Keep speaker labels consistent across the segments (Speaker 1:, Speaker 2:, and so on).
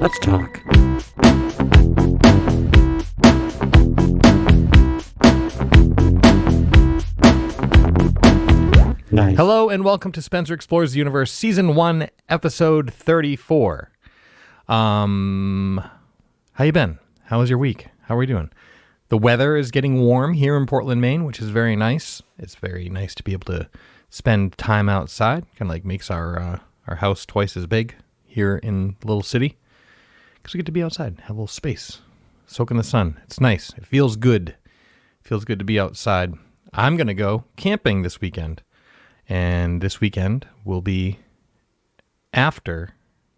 Speaker 1: Let's talk. Nice. Hello and welcome to Spencer Explores the Universe, Season 1, Episode 34. How you been? How was your week? How are we doing? The weather is getting warm here in Portland, Maine, which is very nice. It's very nice to be able to spend time outside. Kind of like makes our house twice as big here in the little city. Because we get to be outside, have a little space, soak in the sun. It's nice. It feels good. It feels good to be outside. I'm going to go camping this weekend. And this weekend will be after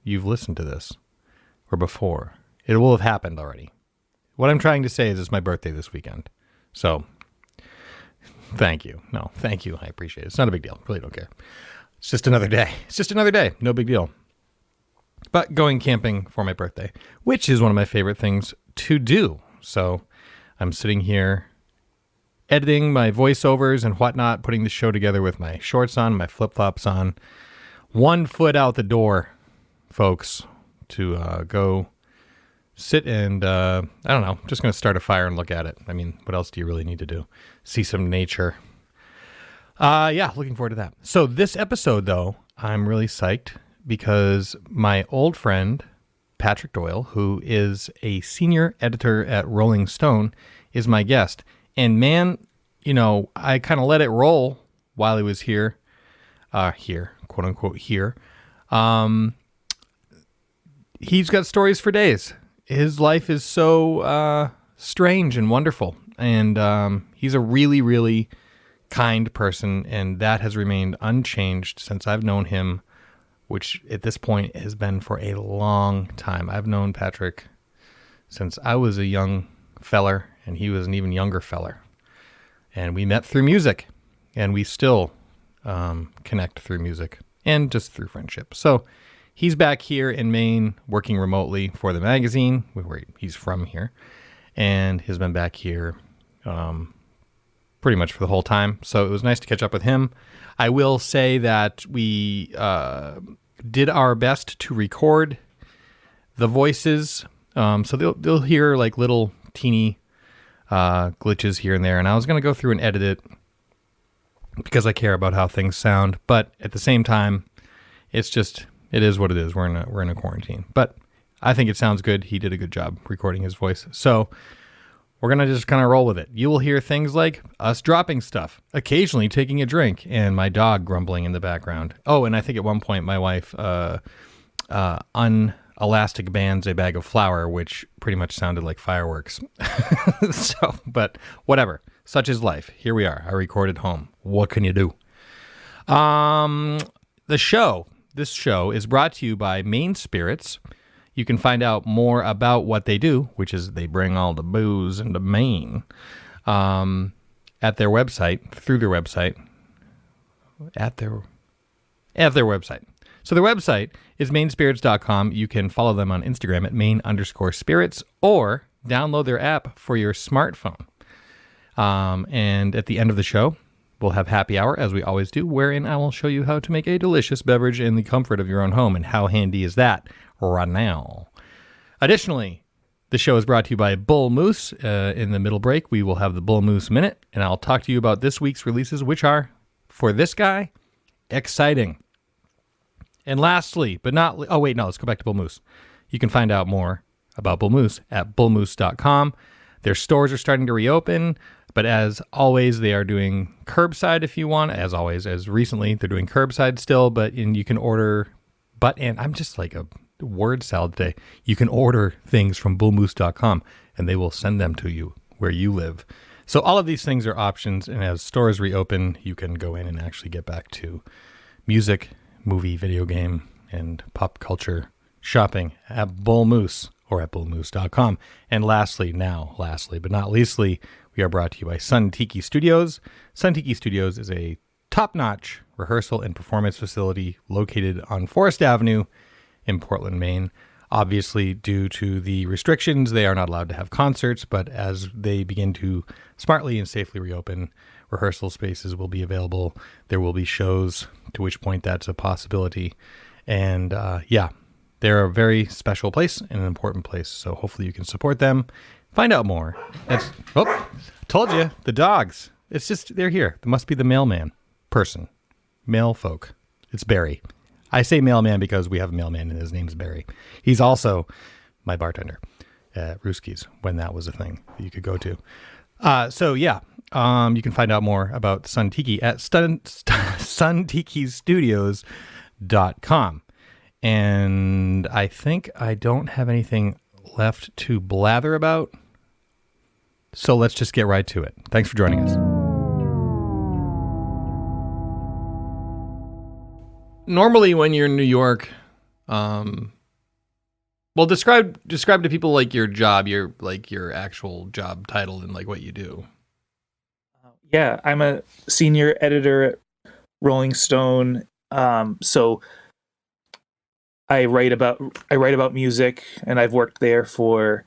Speaker 1: you've listened to this, or before. It will have happened already. What I'm trying to say is it's my birthday this weekend. So, thank you. No, thank you. I appreciate it. It's not a big deal. Really don't care. It's just another day. It's just another day. No big deal. But going camping for my birthday, which is one of my favorite things to do. So I'm sitting here editing my voiceovers and whatnot, putting the show together with my shorts on, my flip-flops on. 1 foot out the door, folks, to go sit and, I don't know, just going to start a fire and look at it. I mean, what else do you really need to do? See some nature. Yeah, looking forward to that. So this episode, though, I'm really psyched because my old friend, Patrick Doyle, who is a senior editor at Rolling Stone, is my guest. And man, you know, I kind of let it roll while he was here, quote unquote here. He's got stories for days. His life is so strange and wonderful. And he's a really, really kind person. And that has remained unchanged since I've known him, which at this point has been for a long time. I've known Patrick since I was a young feller, and he was an even younger feller. And we met through music, and we still connect through music and just through friendship. So he's back here in Maine working remotely for the magazine, where he's from here, and has been back here pretty much for the whole time. So it was nice to catch up with him. I will say that we did our best to record the voices. So they'll hear like little teeny glitches here and there. And I was going to go through and edit it because I care about how things sound. But at the same time, it is what it is. We're in a quarantine. But I think it sounds good. He did a good job recording his voice. So we're going to just kind of roll with it. You will hear things like us dropping stuff, occasionally taking a drink, and my dog grumbling in the background. Oh, and I think at one point my wife unelastic bands a bag of flour, which pretty much sounded like fireworks. But whatever. Such is life. Here we are. I recorded home. What can you do? This show is brought to you by Maine Spirits. You can find out more about what they do, which is they bring all the booze into Maine, at their website, through their website, at their website. So their website is mainspirits.com. You can follow them on Instagram at main_spirits or download their app for your smartphone. And at the end of the show, we'll have happy hour, as we always do, wherein I will show you how to make a delicious beverage in the comfort of your own home. And how handy is that right now? Additionally, the show is brought to you by Bull Moose. In the middle break, we will have the Bull Moose Minute, and I'll talk to you about this week's releases, which are, for this guy, exciting. And lastly, let's go back to Bull Moose. You can find out more about Bull Moose at bullmoose.com. Their stores are starting to reopen, but as always, they are doing curbside if you want. As always, as recently, they're doing curbside still, you can order, and I'm just like a word salad today. You can order things from bullmoose.com, and they will send them to you where you live. So all of these things are options, and as stores reopen, you can go in and actually get back to music, movie, video game, and pop culture shopping at Bull Moose or at bullmoose.com. And lastly but not leastly, we are brought to you by Sun Tiki Studios. Sun Tiki Studios is a top-notch rehearsal and performance facility located on Forest Avenue in Portland, Maine. Obviously, due to the restrictions, they are not allowed to have concerts, but as they begin to smartly and safely reopen, rehearsal spaces will be available. There will be shows, to which point that's a possibility. And They're a very special place and an important place. So hopefully you can support them. Find out more. Told you, the dogs. It's just, they're here. There must be the mailman person. Mail folk. It's Barry. I say mailman because we have a mailman and his name's Barry. He's also my bartender at Rooski's when that was a thing that you could go to. You can find out more about Sun Tiki at suntikistudios.com. And I think I don't have anything left to blather about. So let's just get right to it. Thanks for joining us. Normally when you're in New York, describe to people like your job, your actual job title and like what you do.
Speaker 2: Yeah, I'm a senior editor at Rolling Stone. So I write about music, and I've worked there for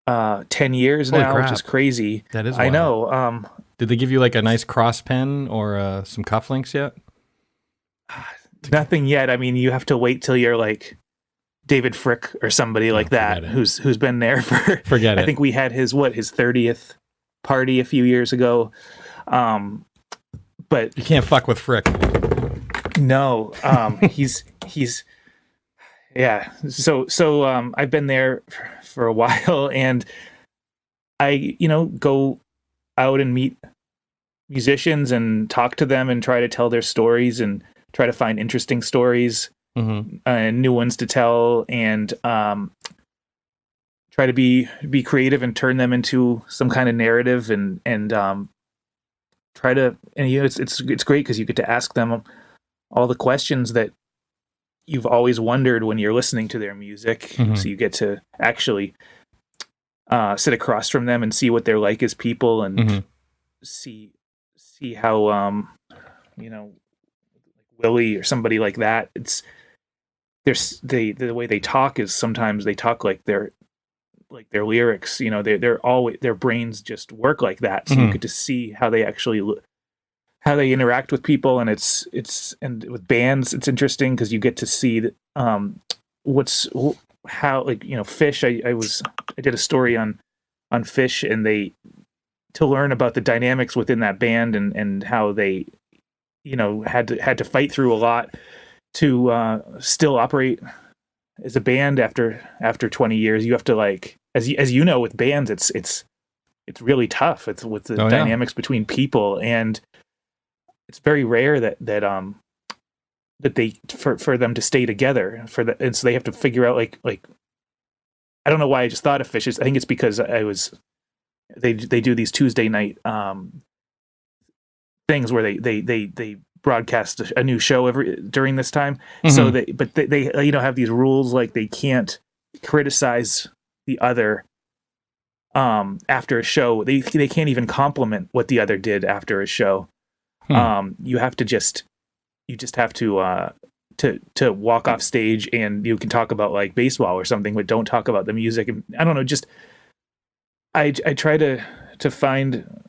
Speaker 2: 10 years now, which is crazy.
Speaker 1: That is wild.
Speaker 2: I know.
Speaker 1: Did they give you like a nice cross pen or some cufflinks yet?
Speaker 2: Nothing yet. I mean, you have to wait till you're like David Frick or somebody like that who's been there for.
Speaker 1: Forget it.
Speaker 2: I think we had his 30th party a few years ago. But
Speaker 1: you can't fuck with Frick.
Speaker 2: No. He's yeah. So I've been there for a while, and I go out and meet musicians and talk to them and try to tell their stories and try to find interesting stories and new ones to tell, and try to be creative and turn them into some kind of narrative, and try to, and it's great because you get to ask them all the questions that you've always wondered when you're listening to their music. So you get to actually sit across from them and see what they're like as people, and see how Willie or somebody like that. The way they talk is sometimes they talk like their lyrics. They're always, their brains just work like that. So you get to see how they actually how they interact with people, and and with bands it's interesting because you get to see Fish. I did a story on Fish, and to learn about the dynamics within that band and how they had to fight through a lot to still operate as a band after 20 years. You have to, like, as you know, with bands it's really tough. It's with the dynamics between people, and it's very rare that they for them to stay together and so they have to figure out like I don't know why I just thought of Fishes. I think it's because they do these Tuesday night things where they broadcast a new show during this time. So they have these rules, like they can't criticize the other after a show. They can't even compliment what the other did after a show. You have to just have to walk off stage, and you can talk about like baseball or something, but don't talk about the music. And I don't know, just I try to find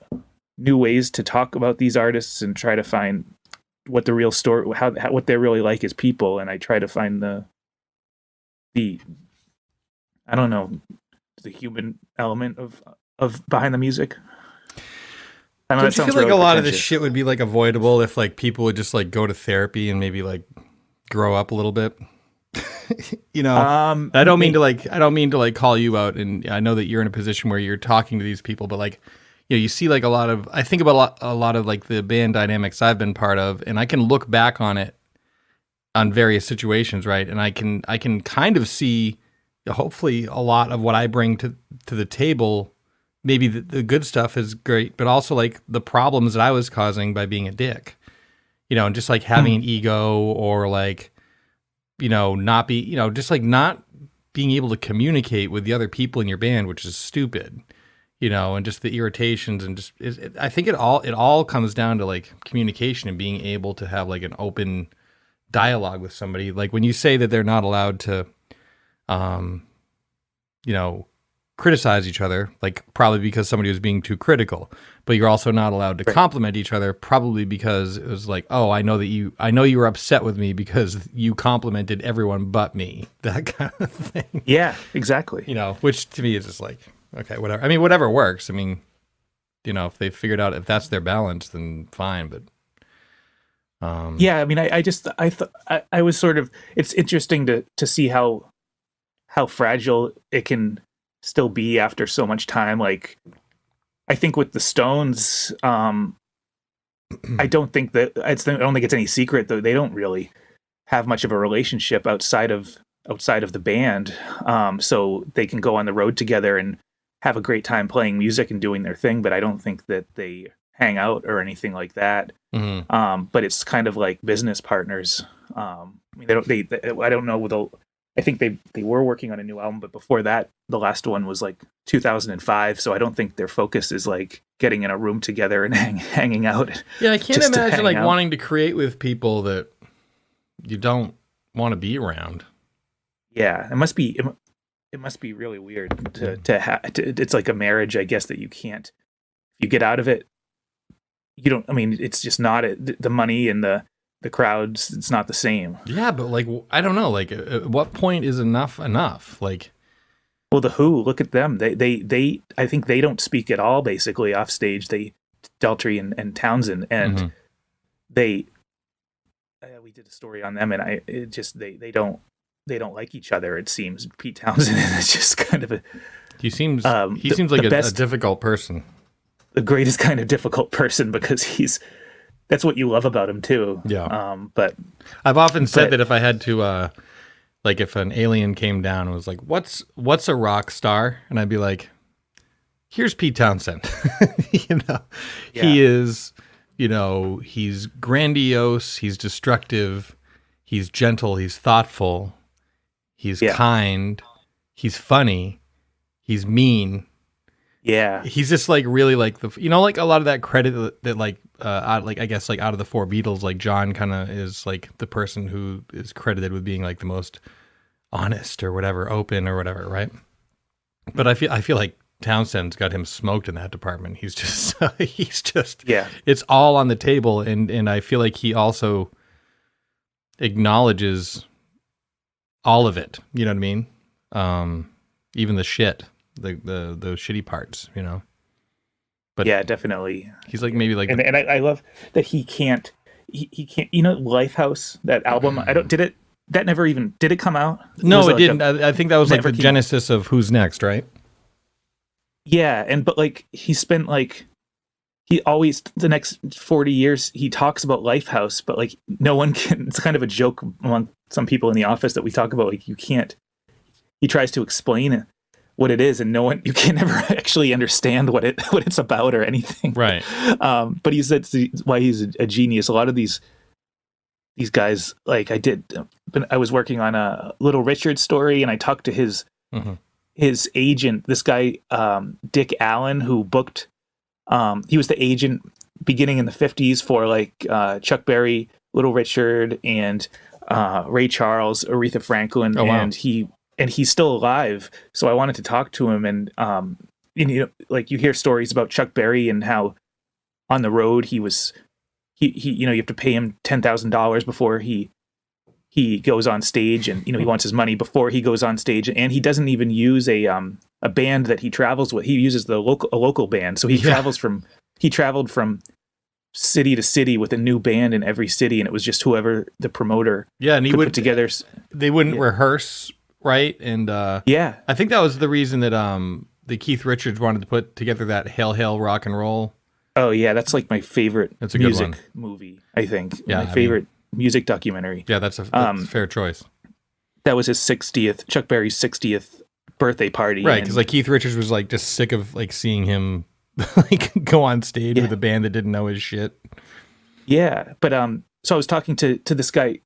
Speaker 2: new ways to talk about these artists and try to find what the real story, what they're really like as people. And I try to find the I don't know, the human element of behind the music. I know.
Speaker 1: Don't you feel like a lot of this shit would be like avoidable if like people would just like go to therapy and maybe like grow up a little bit? I don't mean to like call you out, and I know that you're in a position where you're talking to these people, but like, you see like I think about a lot of like the band dynamics I've been part of, and I can look back on it on various situations, right? And I can kind of see hopefully a lot of what I bring to the table. Maybe the good stuff is great, but also like the problems that I was causing by being a dick, and just like having an ego, or like, not being able to communicate with the other people in your band, which is stupid, and just the irritations, and just, I think it all comes down to like communication and being able to have like an open dialogue with somebody. Like when you say that they're not allowed to, criticize each other, like probably because somebody was being too critical, but you're also not allowed to compliment each other, probably because it was like, oh, I know you were upset with me because you complimented everyone but me, that kind of thing.
Speaker 2: Yeah, exactly.
Speaker 1: You know, which to me is just like, okay, whatever. I mean, whatever works. I mean, you know, if they figured out if that's their balance, then fine. But
Speaker 2: yeah, I mean, I was sort of, it's interesting to see how fragile it can still be after so much time. Like, I think with the Stones, I don't think I don't think it's any secret that they don't really have much of a relationship outside of the band. So they can go on the road together and have a great time playing music and doing their thing, but I don't think that they hang out or anything like that. Mm-hmm. But it's kind of like business partners. I mean, I don't know. I think they were working on a new album, but before that, the last one was like 2005. So I don't think their focus is like getting in a room together and hanging out.
Speaker 1: Yeah, I can't imagine like wanting to create with people that you don't want to be around.
Speaker 2: Yeah, it must be really weird to have. It's like a marriage, I guess, that you can't. If you get out of it, you don't. I mean, it's just not the money and the crowds. It's not the same.
Speaker 1: Yeah, but like, I don't know. Like, at what point is enough? Like,
Speaker 2: well, the Who, look at them. They I think they don't speak at all. Basically, off stage, Daltrey and Townsend, and we did a story on them, and they don't like each other. It seems Pete Townsend is just kind of
Speaker 1: he seems like a difficult person.
Speaker 2: The greatest kind of difficult person, because that's what you love about him too.
Speaker 1: Yeah.
Speaker 2: But
Speaker 1: I've often said that if I had to, like if an alien came down and was like, what's a rock star? And I'd be like, here's Pete Townsend. You know, yeah. He is, you know, he's grandiose. He's destructive. He's gentle. He's thoughtful. He's kind. He's funny. He's mean.
Speaker 2: Yeah,
Speaker 1: he's just like really like like a lot of that credit that like I guess like out of the four Beatles, like John kind of is like the person who is credited with being like the most honest or whatever, open or whatever, right? But I feel like Townsend's got him smoked in that department. He's just it's all on the table, and I feel like he also acknowledges all of it. You know what I mean? Even the shit. Those shitty parts, you know. But
Speaker 2: yeah, definitely.
Speaker 1: He's like maybe like,
Speaker 2: and I love that he can't. You know, Lifehouse, that album. Did it come out?
Speaker 1: No, it didn't. I think that was like the genesis of Who's Next, right?
Speaker 2: Yeah, but like he spent like he always the next 40 years he talks about Lifehouse, but like no one can. It's kind of a joke among some people in the office that we talk about. Like you can't. He tries to explain it. What it is, and you can never actually understand what it's about or anything.
Speaker 1: Right.
Speaker 2: But that's why he's a genius. A lot of these guys, like I was working on a Little Richard story, and I talked to his agent, this guy, Dick Allen, who booked, he was the agent beginning in the 50s for like Chuck Berry, Little Richard, and Ray Charles, Aretha Franklin. Oh, wow. And he's still alive, so I wanted to talk to him. And you know, like you hear stories about Chuck Berry and how on the road he you know, you have to pay him $10,000 before he goes on stage, and you know he wants his money before he goes on stage, and he doesn't even use a band that he travels with. He uses a local band, so he traveled from city to city with a new band in every city, and it was just whoever the promoter
Speaker 1: and he would
Speaker 2: put together.
Speaker 1: They wouldn't rehearse. Right. And I think that was the reason that the Keith Richards wanted to put together that Hail Hail Rock and Roll.
Speaker 2: Oh yeah, that's like my favorite music movie, I think.
Speaker 1: Yeah,
Speaker 2: my favorite music documentary.
Speaker 1: Yeah, that's a fair choice.
Speaker 2: That was his 60th, Chuck Berry's 60th birthday party.
Speaker 1: Right, because like Keith Richards was like just sick of like seeing him like go on stage with a band that didn't know his shit.
Speaker 2: Yeah, but so I was talking to this guy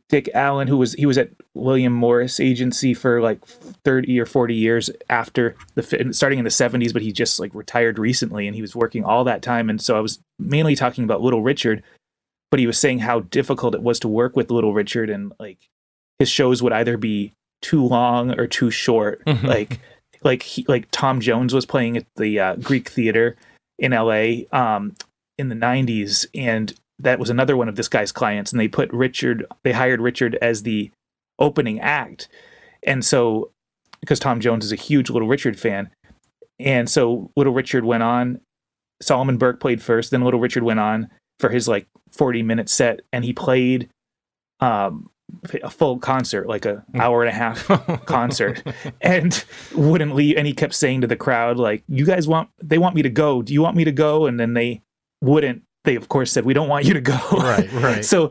Speaker 2: Dick Allen, he was at William Morris Agency for like 30 or 40 years after starting in the 70s, but he just like retired recently, and he was working all that time. And so I was mainly talking about Little Richard, but he was saying how difficult it was to work with Little Richard, and like his shows would either be too long or too short. Like like Tom Jones was playing at the Greek Theater in LA in the 90s, and that was another one of this guy's clients, and they hired Richard as the opening act. And so, because Tom Jones is a huge Little Richard fan, and so Little Richard went on, Solomon Burke played first, then Little Richard went on for his like 40-minute set, and he played a full concert, like a hour and a half concert, and wouldn't leave. And he kept saying to the crowd, like, "You guys they want me to go. Do you want me to go?" And then they wouldn't. They of course said, "We don't want you to go."
Speaker 1: Right.
Speaker 2: So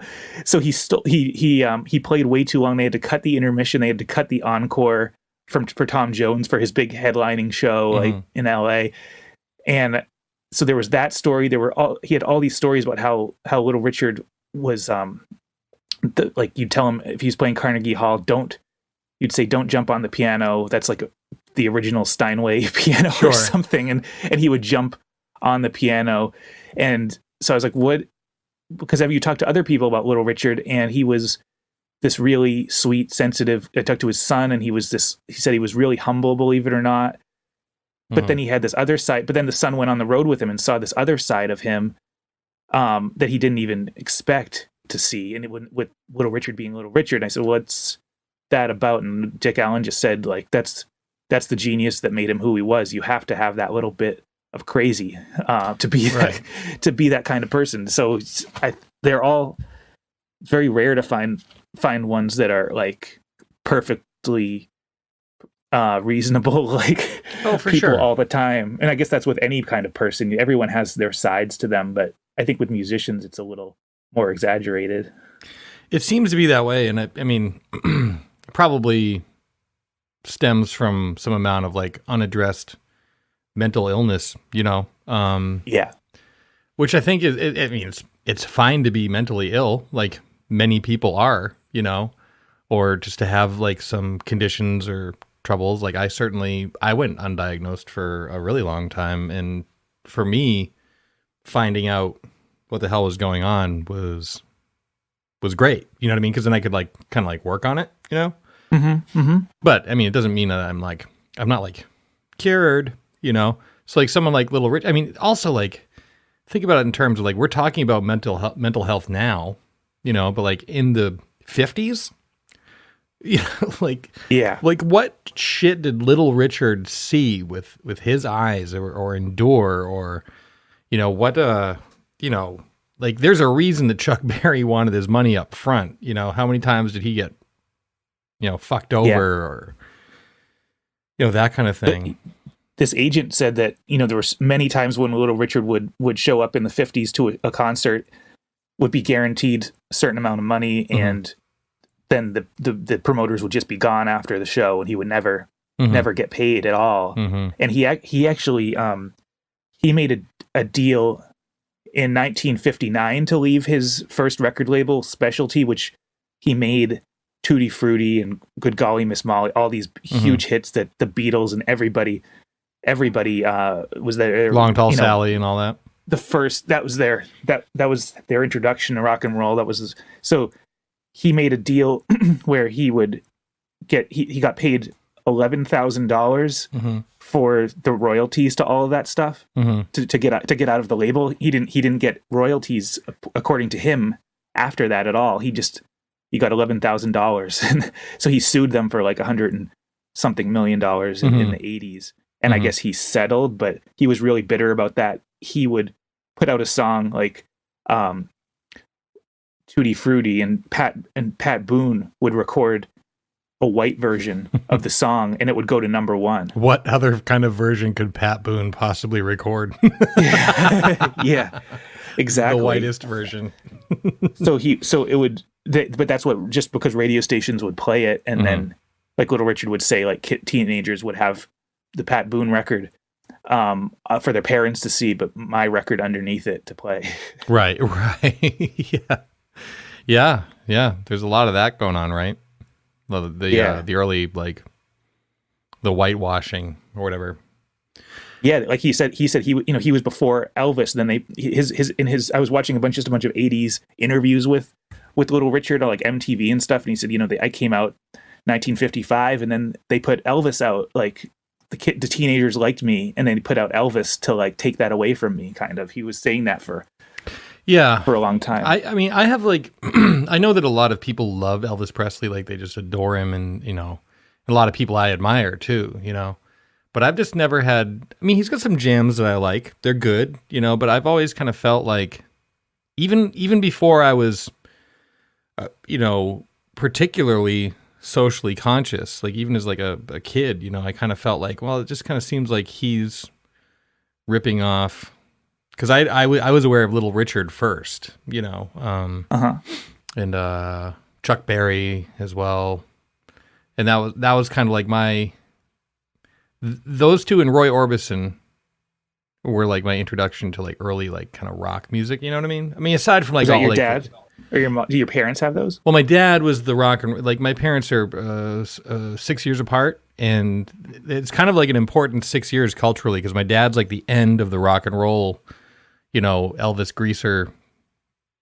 Speaker 2: he played way too long. They had to cut the intermission. They had to cut the encore for Tom Jones for his big headlining show like in LA. And so there was that story. He had all these stories about how Little Richard was like, you'd tell him if he's playing Carnegie Hall, you'd say don't jump on the piano. That's like the original Steinway piano or something, and he would jump on the piano. And so I was like, what? Because have you talked to other people about Little Richard? And he was this really sweet, sensitive. I talked to his son, and he said he was really humble, believe it or not. But then he had this other side. But then the son went on the road with him and saw this other side of him that he didn't even expect to see. And with Little Richard being Little Richard, and I said, what's that about? And Dick Allen just said, like, that's the genius that made him who he was. You have to have that little bit of crazy to be that kind of person. So they're all very rare to find ones that are like perfectly reasonable, like
Speaker 1: for
Speaker 2: people
Speaker 1: sure
Speaker 2: all the time. And I guess that's with any kind of person. Everyone has their sides to them, but I think with musicians it's a little more exaggerated.
Speaker 1: It seems to be that way, and I mean, probably stems from some amount of like unaddressed mental illness, which I think is, it's fine to be mentally ill, like many people are, or just to have like some conditions or troubles. Like I went undiagnosed for a really long time, and for me, finding out what the hell was going on was great. You know what I mean? Because then I could like kind of like work on it, But I mean, it doesn't mean that I'm not like cured. So like someone like Little Rich, I mean, also like think about it in terms of like, we're talking about mental health now, but like in the 50s, like what shit did Little Richard see with his eyes or endure, or, like there's a reason that Chuck Berry wanted his money up front. How many times did he get, fucked over or, that kind of thing.
Speaker 2: This agent said that, there were many times when Little Richard would show up in the 50s to a concert, would be guaranteed a certain amount of money, and then the promoters would just be gone after the show, and he would never get paid at all. And he actually he made a deal in 1959 to leave his first record label, Specialty, which he made Tutti Frutti and Good Golly Miss Molly, all these huge hits that the Beatles and everybody was there.
Speaker 1: Long Tall Sally and all that.
Speaker 2: The first that was their introduction to rock and roll. So he made a deal where he would he got paid $11,000 for the royalties to all of that stuff to get out of the label. He didn't get royalties according to him after that at all. He got $11,000, and so he sued them for like $100 and something million in the 80s. And I guess he settled, but he was really bitter about that. He would put out a song like Tutti Frutti, and Pat Boone would record a white version of the song, and it would go to number one.
Speaker 1: What other kind of version could Pat Boone possibly record?
Speaker 2: Yeah, exactly.
Speaker 1: The whitest version.
Speaker 2: But that's what, just because radio stations would play it, and then like Little Richard would say, like teenagers would have the Pat Boone record for their parents to see, but my record underneath it to play.
Speaker 1: Right. Yeah. There's a lot of that going on, right? The early, like the whitewashing or whatever.
Speaker 2: Yeah, like he said he was before Elvis. Then I was watching just a bunch of 80s interviews with Little Richard on like MTV and stuff, and he said, I came out 1955, and then they put Elvis out like the teenagers liked me, and then he put out Elvis to like take that away from me. Kind of, he was saying that for a long time.
Speaker 1: I mean, I have like, I know that a lot of people love Elvis Presley, like they just adore him, and a lot of people I admire too, but I've just never had. I mean, he's got some jams that I like; they're good, but I've always kind of felt like, even before I was, particularly socially conscious, like even as like a kid, I kind of felt like, well, it just kind of seems like he's ripping off, because I was aware of Little Richard first, and Chuck Berry as well, and that was kind of like those two and Roy Orbison were like my introduction to like early like kind of rock music. You know what I mean? I mean, aside from like
Speaker 2: Was that
Speaker 1: all
Speaker 2: your
Speaker 1: like
Speaker 2: dad? Or your do your parents have those?
Speaker 1: Well, my dad was the rock and like my parents are 6 years apart, and it's kind of like an important 6 years culturally because my dad's like the end of the rock and roll, Elvis Greaser,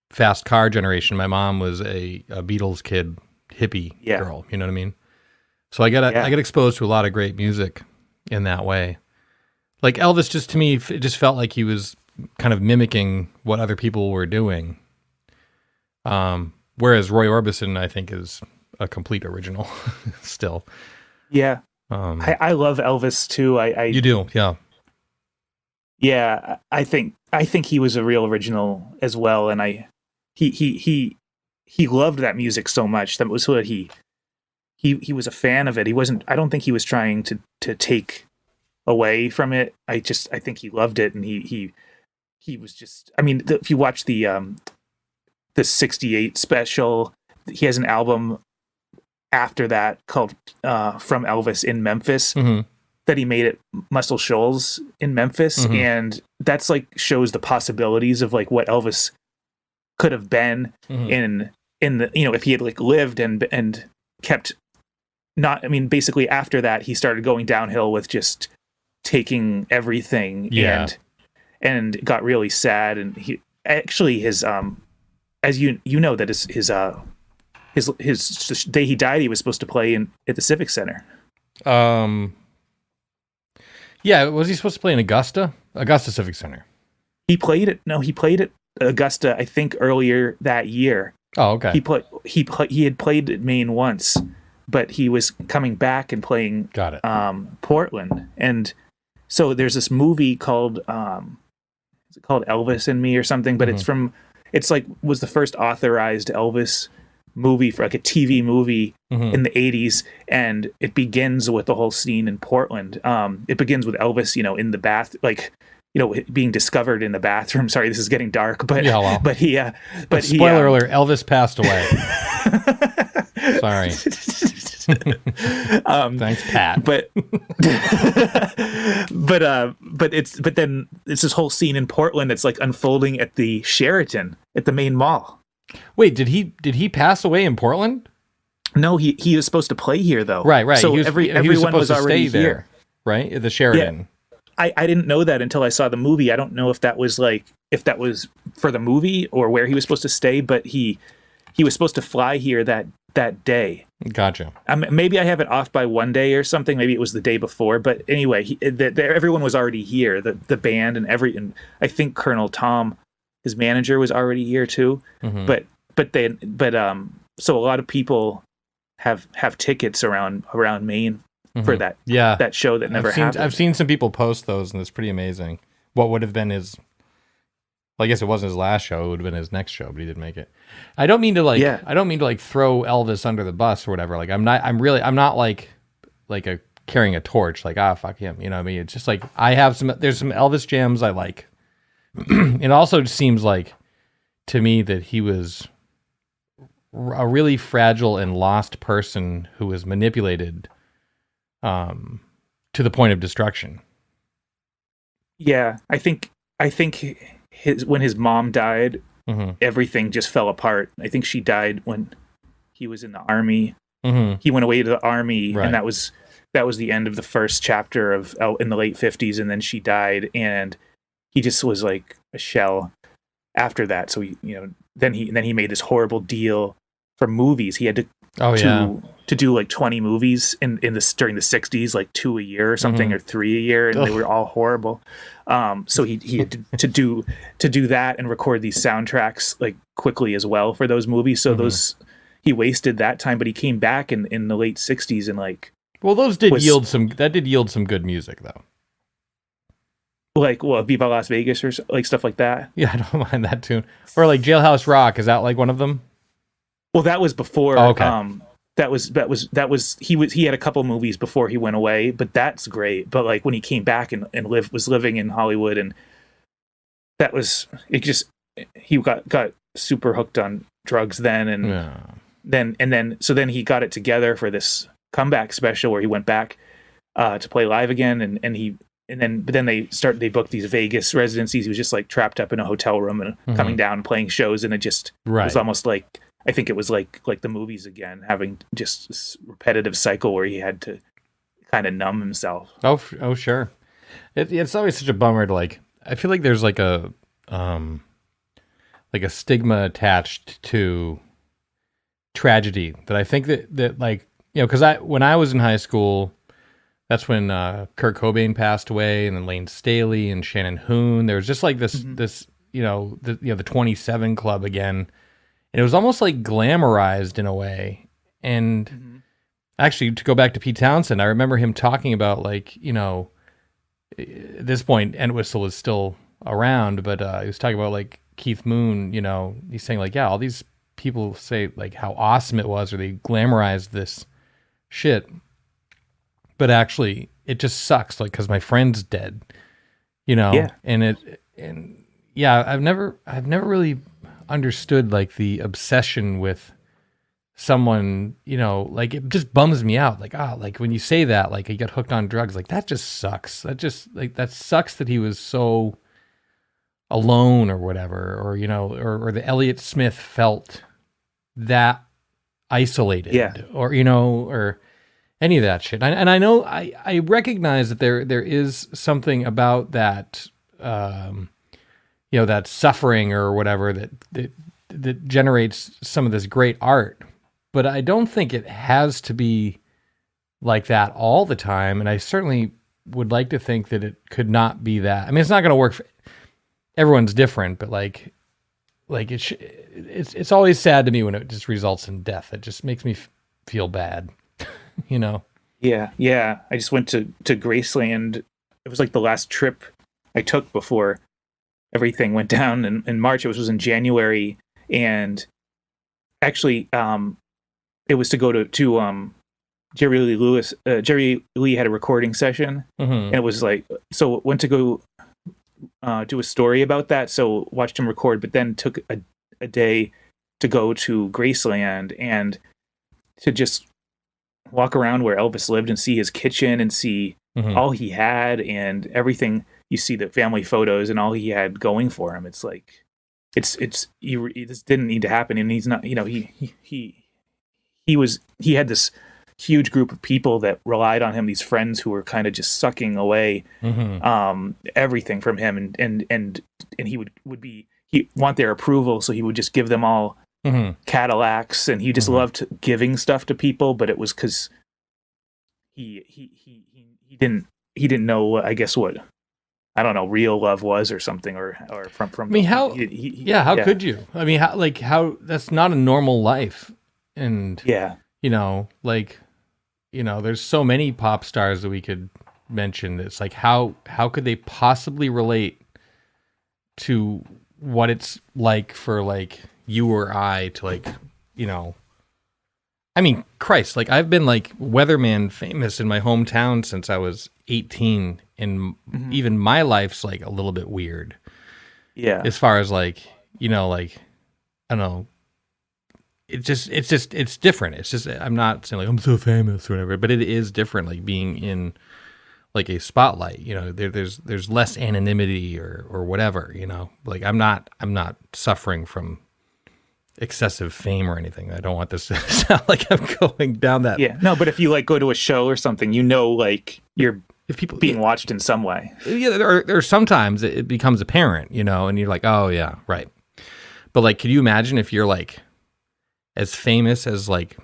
Speaker 1: fast car generation. My mom was a Beatles kid, hippie girl. You know what I mean? So I got exposed to a lot of great music in that way. Like Elvis, just to me, it just felt like he was kind of mimicking what other people were doing. Whereas Roy Orbison, I think, is a complete original still.
Speaker 2: Yeah. I love Elvis too.
Speaker 1: You do, yeah.
Speaker 2: Yeah, I think he was a real original as well, and he loved that music so much. That was what he was a fan of it. I don't think he was trying to take away from it. I think he loved it, and he was just. I mean, if you watch the '68 special, he has an album after that called "From Elvis in Memphis." Mm-hmm. That he made at Muscle Shoals in Memphis, mm-hmm. and that's like shows the possibilities of like what Elvis could have been mm-hmm. in the if he had like lived and kept not. I mean, basically after that he started going downhill with just taking everything and got really sad, and he actually his as you know that his day he died, he was supposed to play at the Civic Center.
Speaker 1: Yeah, was he supposed to play in Augusta Civic Center?
Speaker 2: He played at Augusta, I think, earlier that year.
Speaker 1: Oh, okay.
Speaker 2: He had played at Maine once, but he was coming back and playing Portland. And so there's this movie called is it called Elvis and Me or something, but mm-hmm. it's was the first authorized Elvis movie for like a TV movie mm-hmm. in the 80s, and it begins with the whole scene in Portland. It begins with Elvis, in the bath, being discovered in the bathroom. Sorry, this is getting dark, but
Speaker 1: spoiler alert: Elvis passed away. Sorry. Thanks, Pat.
Speaker 2: But then it's this whole scene in Portland that's like unfolding at the Sheraton at the main mall.
Speaker 1: Wait, did he pass away in Portland?
Speaker 2: No, he was supposed to play here though.
Speaker 1: Right.
Speaker 2: So
Speaker 1: he
Speaker 2: everyone was already
Speaker 1: stay
Speaker 2: here,
Speaker 1: there, right? At the Sheraton.
Speaker 2: Yeah. I didn't know that until I saw the movie. I don't know if that was for the movie or where he was supposed to stay, but he was supposed to fly here that day.
Speaker 1: Gotcha.
Speaker 2: Maybe I have it off by one day or something. Maybe it was the day before. But anyway, everyone was already here. The band and I think Colonel Tom, his manager, was already here too. Mm-hmm. So a lot of people have tickets around Maine mm-hmm. for that show that never happened.
Speaker 1: I've seen some people post those, and it's pretty amazing. What would have been his? Well, I guess it wasn't his last show; it would have been his next show, but he didn't make it. I don't mean to throw Elvis under the bus or whatever. Like I'm not like carrying a torch. Like fuck him. You know what I mean? It's just like there's some Elvis jams I like. It also seems like to me that he was a really fragile and lost person who was manipulated to the point of destruction.
Speaker 2: Yeah, I think when his mom died, mm-hmm. everything just fell apart. I think she died when he was in the army. Mm-hmm. He went away to the army, right. And that was the end of the first chapter in the late 50s, and then she died, and he just was like a shell after that. So then he made this horrible deal for movies. He had to to do like 20 movies in this during the 60s, like 2 a year or something, or 3 a year, and they were all horrible. So he had to do that and record these soundtracks like quickly as well for those movies. So he wasted that time, but he came back in the late 60s and like,
Speaker 1: well, those did yield some good music though.
Speaker 2: Like Viva Las Vegas or like stuff like that.
Speaker 1: Yeah, I don't mind that tune. Or like Jailhouse Rock, is that like one of them?
Speaker 2: Well, that was before.
Speaker 1: Oh, okay.
Speaker 2: That was he had a couple movies before he went away, but that's great. But like when he came back and was living in Hollywood, and that was it. Just he got super hooked on drugs then, and then he got it together for this comeback special where he went back to play live again, and then they booked these Vegas residencies. He was just like trapped up in a hotel room and coming down and playing shows, and it just was almost like, I think it was like the movies again, having just this repetitive cycle where he had to kind of numb himself.
Speaker 1: Oh, sure. It's always such a bummer to like. I feel like there's like a stigma attached to tragedy that I think that like, you know, because when I was in high school, that's when Kurt Cobain passed away, and then Lane Staley and Shannon Hoon. There was just like this the 27 Club again. And it was almost like glamorized in a way. And actually, to go back to Pete Townsend, I remember him talking about like, you know, at this point, Entwistle is still around, but he was talking about like Keith Moon, you know, he's saying like, yeah, all these people say like how awesome it was, or they glamorized this shit. But actually, it just sucks, like, because my friend's dead, you know?
Speaker 2: Yeah.
Speaker 1: And I've never really understood like the obsession with someone, you know, like it just bums me out. Like, like when you say that, like he got hooked on drugs, like that just sucks. That sucks that he was so alone or whatever, or, you know, or the Elliott Smith felt that isolated, or, you know, or any of that shit. And I know, I recognize that there is something about that, you know, that suffering or whatever that generates some of this great art, but I don't think it has to be like that all the time. And I certainly would like to think that it could not be that. I mean, it's not going to work. Everyone's different, but like it's always sad to me when it just results in death. It just makes me feel bad, you know?
Speaker 2: Yeah. I just went to Graceland. It was like the last trip I took before everything went down in March. It was in January, and actually, it was to go to Jerry Lee Lewis. Jerry Lee had a recording session, and it was like, so went to go do a story about that. So watched him record, but then took a day to go to Graceland and to just walk around where Elvis lived and see his kitchen and see all he had and everything. You see the family photos and all he had going for him. It's like, this didn't need to happen. And he's not, you know, he had this huge group of people that relied on him, these friends who were kind of just sucking away everything from him. And he would want their approval. So he would just give them all Cadillacs, and he just loved giving stuff to people, but it was because he didn't know, I guess, what, I don't know, real love was or something, or from.
Speaker 1: I mean, how could you? I mean, how that's not a normal life, and you know, like, you know, there's so many pop stars that we could mention. It's like how could they possibly relate to what it's like for like you or I to, like, you know. I mean, Christ, like I've been like weatherman famous in my hometown since I was 18, and even my life's like a little bit weird. Yeah. As far as like, you know, like, I don't know. It's different. It's just, I'm not saying like I'm so famous or whatever, but it is different, like being in like a spotlight, you know, there's less anonymity or whatever, you know, like I'm not suffering from excessive fame or anything. I don't want this to sound like I'm going down that.
Speaker 2: Yeah, no, but if you like go to a show or something, you know, like you're being watched in some way.
Speaker 1: Yeah, there are sometimes it becomes apparent, you know, and you're like, oh yeah, right. But like, could you imagine if you're like as famous as like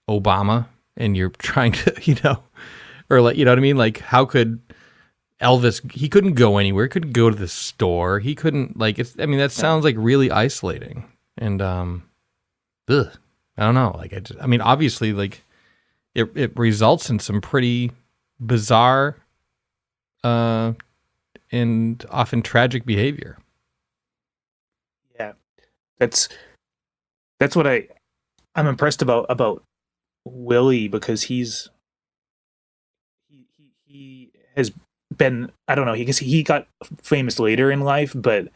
Speaker 1: Obama and you're trying to, or like, you know what I mean? Like, how could Elvis, he couldn't go anywhere. He couldn't go to the store. He couldn't, like, that sounds like really isolating. And, I don't know. Like, obviously, like, it results in some pretty bizarre, and often tragic behavior.
Speaker 2: Yeah. That's what I'm impressed about Willie, because he has been, I don't know, he got famous later in life, but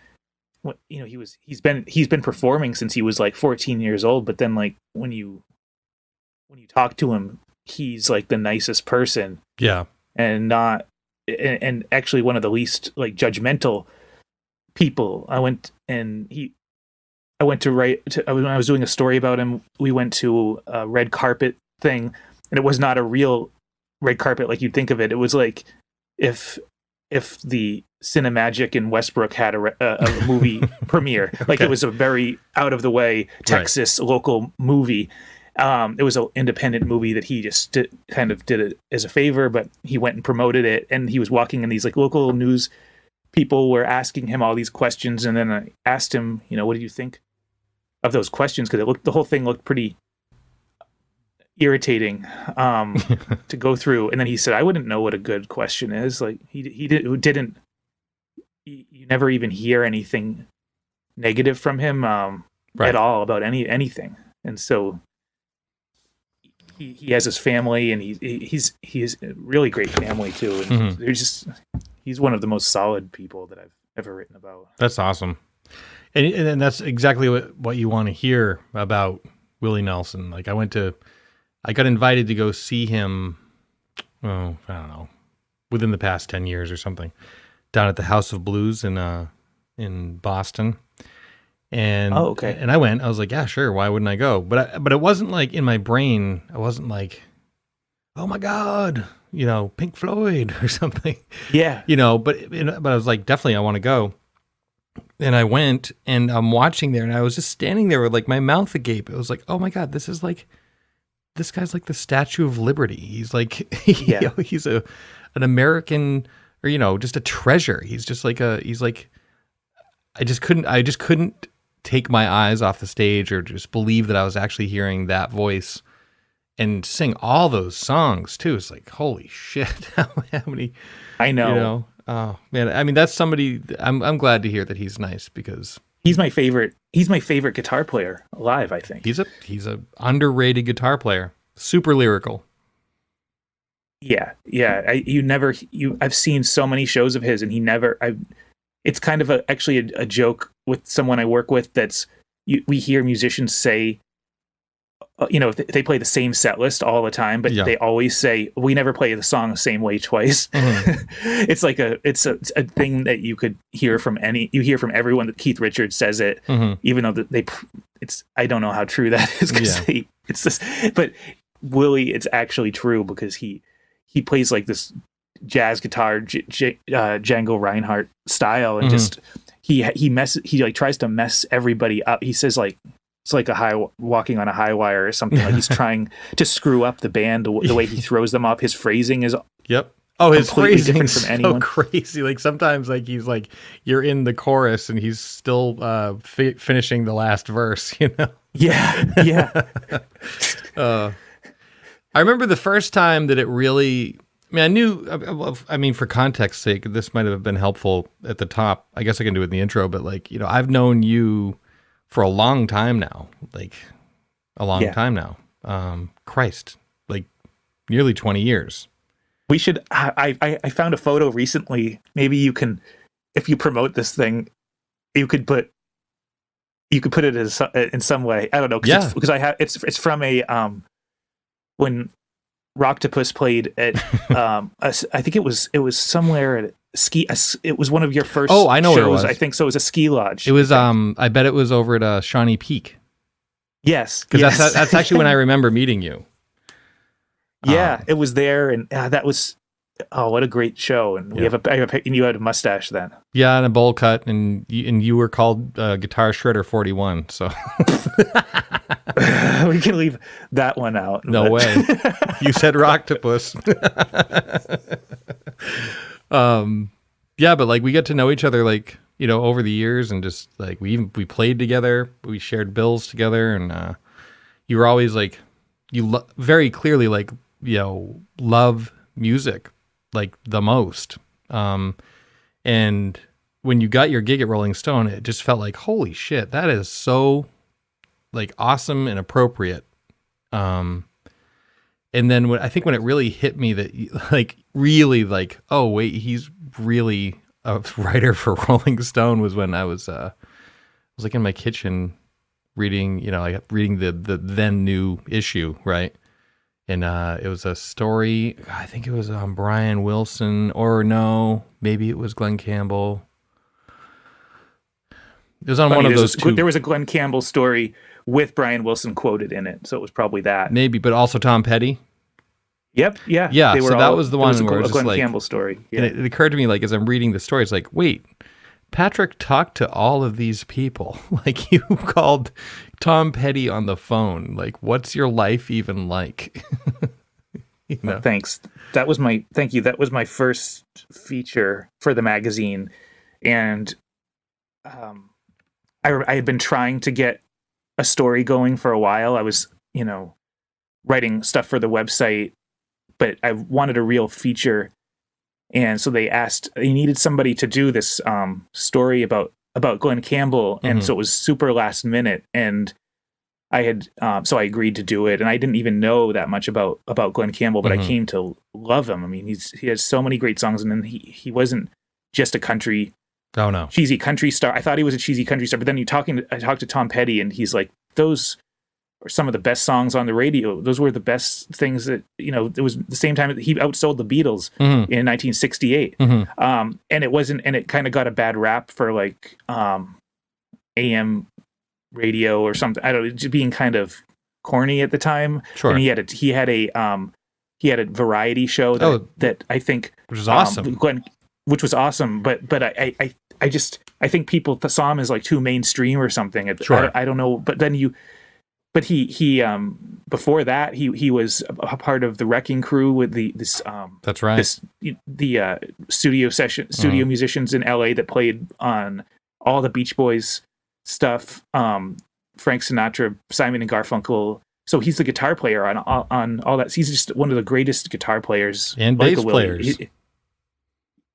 Speaker 2: he's been performing since he was like 14 years old. But then, like, when you talk to him, he's like the nicest person.
Speaker 1: Yeah.
Speaker 2: And actually one of the least like judgmental people. When I was doing a story about him, we went to a red carpet thing, and it was not a real red carpet like you'd think of it. It was like if the Cinemagic in Westbrook had a movie premiere. Like, okay. It was a very out of the way Texas local movie. It was an independent movie that he just did it as a favor, but he went and promoted it, and he was walking, and these like local news people were asking him all these questions, and then I asked him, what did you think of those questions? Because the whole thing looked pretty irritating to go through. And then he said, I wouldn't know what a good question is. Like, you never even hear anything negative from him at all about anything. And so he has his family, and he's a really great family too. And he's one of the most solid people that I've ever written about.
Speaker 1: That's awesome. And that's exactly what you want to hear about Willie Nelson. Like, I got invited to go see him, I don't know, within the past 10 years or something, down at the House of Blues in Boston. And
Speaker 2: okay.
Speaker 1: And I went. I was like, yeah, sure. Why wouldn't I go? But it wasn't like in my brain. I wasn't like, oh my God, Pink Floyd or something.
Speaker 2: Yeah.
Speaker 1: But I was like, definitely, I want to go. And I went, and I'm watching there, and I was just standing there with like my mouth agape. It was like, oh my God, this guy's like the Statue of Liberty. He's like, he's an American, or just a treasure. He's just like I just couldn't take my eyes off the stage or just believe that I was actually hearing that voice and sing all those songs too. It's like, holy shit. How many,
Speaker 2: I know.
Speaker 1: Oh man. That's somebody I'm glad to hear that he's nice, because
Speaker 2: he's my favorite guitar player alive, I think.
Speaker 1: He's a underrated guitar player. Super lyrical.
Speaker 2: Yeah. I've seen so many shows of his, and it's kind of actually a joke with someone I work with. We hear musicians say, they play the same set list all the time, but they always say, we never play the song the same way twice. Mm-hmm. It's like it's a thing that you could hear from everyone, that Keith Richards says it, even though I don't know how true that is, because it's this, but Willie, it's actually true, because he plays like this jazz guitar, Django Reinhardt style, and just he like tries to mess everybody up. He says like it's like walking on a high wire or something. Like he's trying to screw up the band. The way he throws them up, his phrasing is
Speaker 1: his phrasing
Speaker 2: different
Speaker 1: is
Speaker 2: from anyone.
Speaker 1: So crazy. Like sometimes, like he's like you're in the chorus and he's still finishing the last verse.
Speaker 2: Yeah.
Speaker 1: I remember the first time that it really. I knew, for context's sake, this might have been helpful at the top. I guess I can do it in the intro, but like, I've known you for a long time now, Christ, like nearly 20 years.
Speaker 2: We should, I found a photo recently. Maybe you can, if you promote this thing, you could put it as in some way. I don't know. Because it's from when Rocktopus played at I think it was somewhere at it was one of your first
Speaker 1: I know
Speaker 2: shows,
Speaker 1: where it was.
Speaker 2: I think so. It was a ski lodge.
Speaker 1: It was I bet it was over at Shawnee Peak.
Speaker 2: Yes.
Speaker 1: Because that's actually when I remember meeting you.
Speaker 2: Yeah, it was there, and that was what a great show. And and you had a mustache then.
Speaker 1: Yeah, and a bowl cut, and you were called Guitar Shredder 41. So
Speaker 2: we can leave that one out.
Speaker 1: No way. You said Rocktopus. Yeah, but like we get to know each other like, you know, over the years, and just like we played together, we shared bills together, and you were always like, very clearly like, you know, love music like the most. And when you got your gig at Rolling Stone, it just felt like, holy shit, that is so like awesome and appropriate. And then I think when it really hit me that like really like, oh wait, he's really a writer for Rolling Stone, was when I was like in my kitchen reading, you know, like reading the then new issue, right? And it was a story, I think it was Brian Wilson, or no, maybe it was Glenn Campbell. It was on one of those two.
Speaker 2: There was a Glenn Campbell story with Brian Wilson quoted in it, so it was probably that.
Speaker 1: Maybe, but also Tom Petty.
Speaker 2: Yep, yeah.
Speaker 1: Yeah, so that was the one where it was
Speaker 2: a Glenn
Speaker 1: just like,
Speaker 2: Campbell story. Yeah.
Speaker 1: And it occurred to me, like, as I'm reading the story, it's like, wait, Patrick talked to all of these people. Like, you called Tom Petty on the phone. Like, what's your life even like? You know?
Speaker 2: Well, thanks. Thank you. That was my first feature for the magazine. And I had been trying to get a story going for a while. I was, you know, writing stuff for the website, but I wanted a real feature. And so they needed somebody to do this story about Glenn Campbell. And so it was super last minute. And I had, so I agreed to do it. And I didn't even know that much about Glenn Campbell, but I came to love him. I mean, he has so many great songs. And then he wasn't just a cheesy country star. I thought he was a cheesy country star, but then I talked to Tom Petty, and he's like, those are some of the best songs on the radio. Those were the best things that, you know, it was the same time that he outsold the Beatles in 1968. And it kind of got a bad rap for like AM radio or something. I don't know, just being kind of corny at the time.
Speaker 1: Sure.
Speaker 2: And he had a variety show that I think,
Speaker 1: which was awesome.
Speaker 2: Which was awesome, but I think people saw him as like too mainstream or something.
Speaker 1: Sure.
Speaker 2: I don't know, but he before that he was a part of the Wrecking Crew with
Speaker 1: that's right,
Speaker 2: the studio musicians in LA that played on all the Beach Boys stuff, Frank Sinatra, Simon and Garfunkel. So he's the guitar player on all that. He's just one of the greatest guitar players
Speaker 1: and bass players.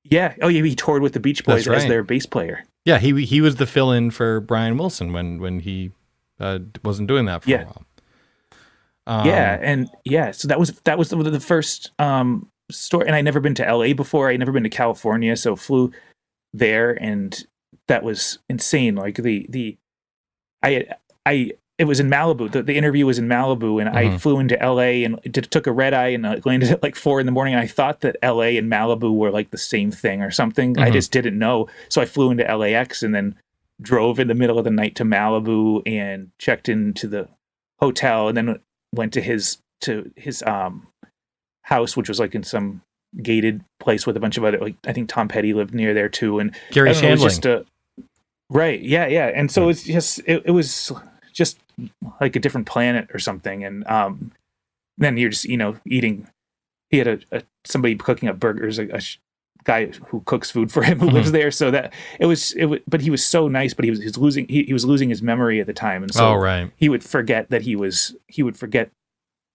Speaker 2: He toured with the Beach Boys as their bass player. Yeah,
Speaker 1: he was the fill-in for Brian Wilson when he wasn't doing that for a while.
Speaker 2: So that was the first story. And I'd never been to LA before. I'd never been to California, so flew there, and that was insane. Like it was in Malibu. The interview was in Malibu, and I flew into LA and took a red eye and landed at like 4 a.m. And I thought that LA and Malibu were like the same thing or something. I just didn't know. So I flew into LAX and then drove in the middle of the night to Malibu and checked into the hotel, and then went to his house, which was like in some gated place with a bunch of other, like I think Tom Petty lived near there too, and
Speaker 1: Gary Shandling.
Speaker 2: Right, yeah, and so it's just it was just like a different planet or something, and then you're just, you know, eating. He had somebody cooking up burgers, a guy who cooks food for him who lives there. So that it was, but he was so nice, but he was losing his memory at the time, and so he would forget that he would forget.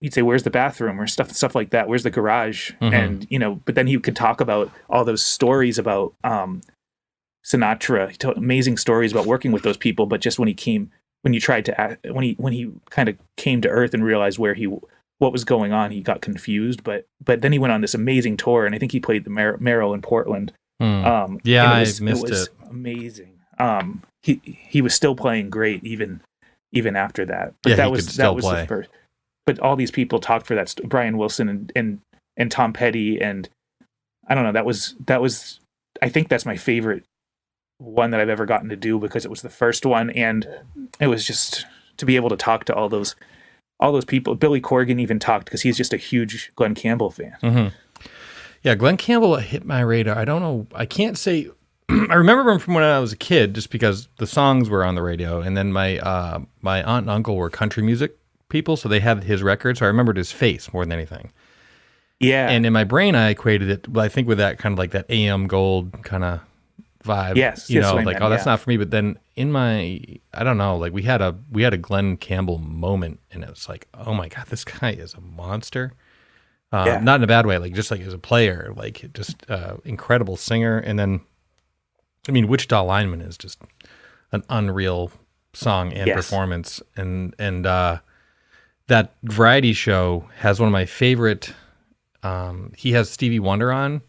Speaker 2: He'd say, "Where's the bathroom?" or stuff like that. "Where's the garage?" And you know, but then he could talk about all those stories about Sinatra. He told amazing stories about working with those people, but just when he kind of came to earth and realized what was going on, he got confused. But then he went on this amazing tour, and I think he played the Merrill in Portland.
Speaker 1: I missed it. It was
Speaker 2: amazing. He was still playing great even after that. But that was the first. But all these people talked for that. Brian Wilson and Tom Petty, and I don't know. That was. I think that's my favorite one that I've ever gotten to do, because it was the first one, and it was just to be able to talk to all those people. Billy Corgan even talked, because he's just a huge Glenn Campbell fan.
Speaker 1: Yeah, Glenn Campbell hit my radar. I don't know. I can't say. I remember him from when I was a kid, just because the songs were on the radio, and then my my aunt and uncle were country music people, so they had his records. So I remembered his face more than anything.
Speaker 2: Yeah.
Speaker 1: And in my brain, I equated it, I think, with that kind of like that AM Gold kind of vibe.
Speaker 2: Yes.
Speaker 1: You know,
Speaker 2: what I
Speaker 1: like,
Speaker 2: meant,
Speaker 1: oh, that's not for me. But then in my, I don't know, like we had a Glenn Campbell moment, and it was like, oh my God, this guy is a monster. Not in a bad way, like just like as a player, like just incredible singer. And then, I mean, Wichita Lineman is just an unreal song and performance. And that variety show has one of my favorite. He has Stevie Wonder on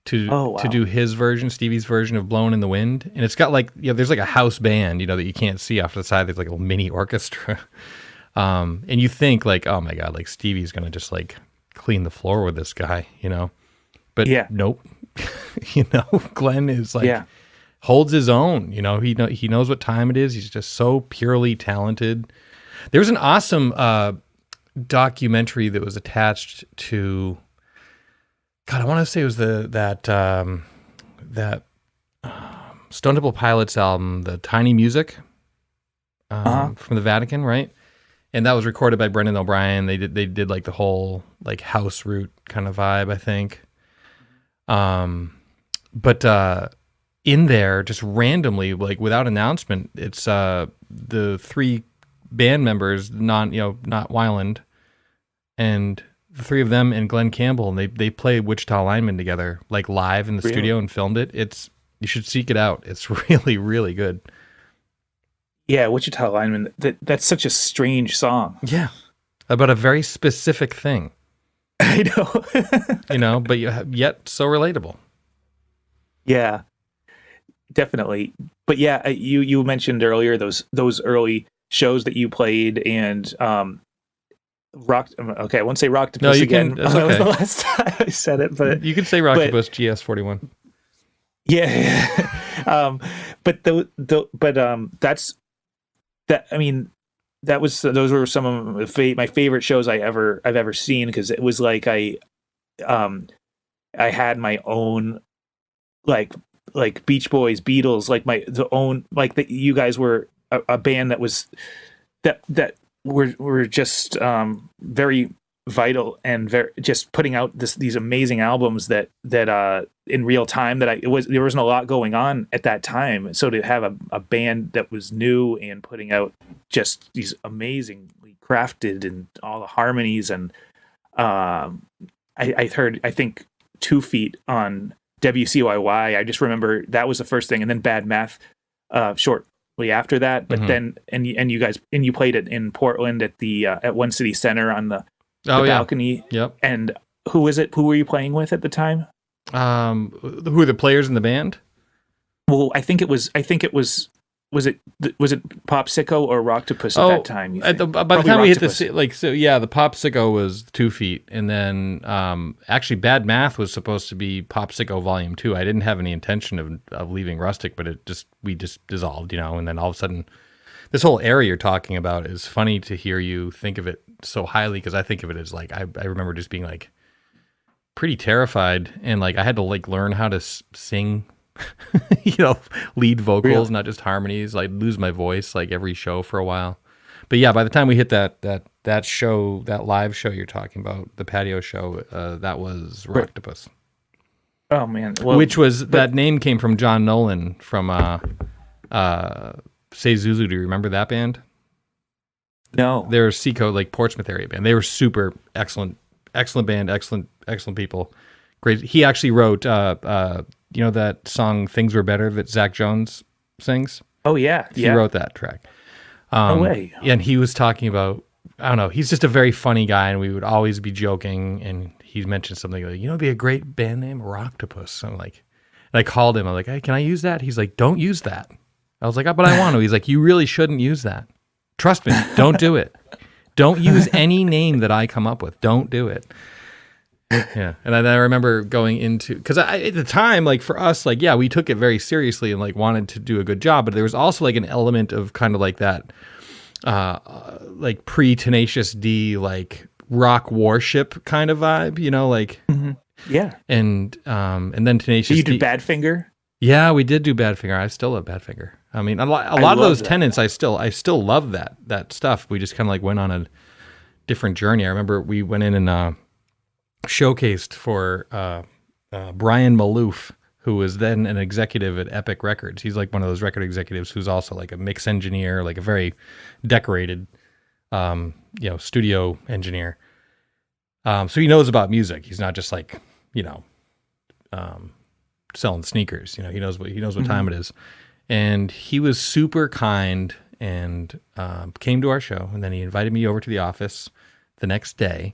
Speaker 1: to do his version, Stevie's version of "Blowin' in the Wind," and it's got like, there's like a house band, that you can't see off to the side. There's like a little mini orchestra, and you think like, oh my God, like Stevie's gonna just like clean the floor with this guy, but nope. Glenn is like holds his own. He knows what time it is. He's just so purely talented. There was an awesome documentary that was attached to. God, I want to say it was that Stone Temple Pilots album, the Tiny Music, from the Vatican, right? And that was recorded by Brendan O'Brien. They did like the whole like house route kind of vibe, I think. But in there, just randomly, like without announcement, it's the three band members, not Weiland, and the three of them and Glenn Campbell, and they play Wichita Lineman together, like live in the studio and filmed it. You should seek it out. It's really, really good.
Speaker 2: Yeah, Wichita Lineman. That's such a strange song.
Speaker 1: Yeah, about a very specific thing.
Speaker 2: I know.
Speaker 1: But yet so relatable.
Speaker 2: Yeah, definitely. But yeah, you mentioned earlier those early shows that you played and rocked. Okay, I won't say Rocktopus
Speaker 1: no, you
Speaker 2: again.
Speaker 1: Can,
Speaker 2: that was the last time I said it, but
Speaker 1: you can say Rocktopus GS41.
Speaker 2: Yeah, that's that. I mean, those were some of my favorite shows I've ever seen, because it was like I had my own like Beach Boys, Beatles, you guys were a band that was that were just very vital and very just putting out these amazing albums that in real time there wasn't a lot going on at that time. So to have a band that was new and putting out just these amazingly crafted and all the harmonies, and I think 2 Feet on WCYY. I just remember that was the first thing, and then Bad Math shortly after that. But then and you played it in Portland at the at One City Center on the balcony.
Speaker 1: Yep.
Speaker 2: And who were you playing with at the time?
Speaker 1: Who are the players in the band?
Speaker 2: Well, I think it was was it Pop Sicko or Rocktopus at that time?
Speaker 1: By the time we hit the Pop Sicko was 2 Feet, and then actually Bad Math was supposed to be Pop Sicko Volume 2. I didn't have any intention of leaving Rustic, but we just dissolved, and then all of a sudden, this whole era you're talking about is funny to hear you think of it so highly, because I think of it as like I remember just being like pretty terrified, and like I had to like learn how to sing. Lead vocals, not just harmonies. Like lose my voice like every show for a while. But yeah, by the time we hit that show, that live show you're talking about, the patio show, that was Rocktopus.
Speaker 2: Oh man,
Speaker 1: that name came from John Nolan from SAZETU. Do you remember that band?
Speaker 2: No,
Speaker 1: they're a Seacoast, like Portsmouth area band. They were super excellent band, excellent people. Great. He actually wrote that song "Things Were Better" that Zach Jones sings?
Speaker 2: Oh yeah,
Speaker 1: he wrote that track.
Speaker 2: No way.
Speaker 1: And he was talking about, I don't know, he's just a very funny guy, and we would always be joking. And he mentioned something like, it'd be a great band name, Rocktopus. I'm like, and I called him. I'm like, hey, can I use that? He's like, don't use that. I was like, but I want to. He's like, you really shouldn't use that. Trust me, don't do it. Don't use any name that I come up with. Don't do it. Yeah, and I remember going into, because at the time, like for us, like we took it very seriously and like wanted to do a good job, but there was also like an element of kind of like that, like pre-Tenacious D, like rock worship kind of vibe, like
Speaker 2: Yeah.
Speaker 1: And then Tenacious
Speaker 2: So you
Speaker 1: D.
Speaker 2: did Badfinger?
Speaker 1: Yeah, we did do Badfinger. I still love Badfinger. I mean, a lot of those tenets, I still love that stuff. We just kind of like went on a different journey. I remember we went in and showcased for Brian Malouf, who was then an executive at Epic Records. He's like one of those record executives who's also like a mix engineer, like a very decorated, studio engineer. So he knows about music. He's not just like, selling sneakers. He knows what time it is. And he was super kind and came to our show. And then he invited me over to the office the next day.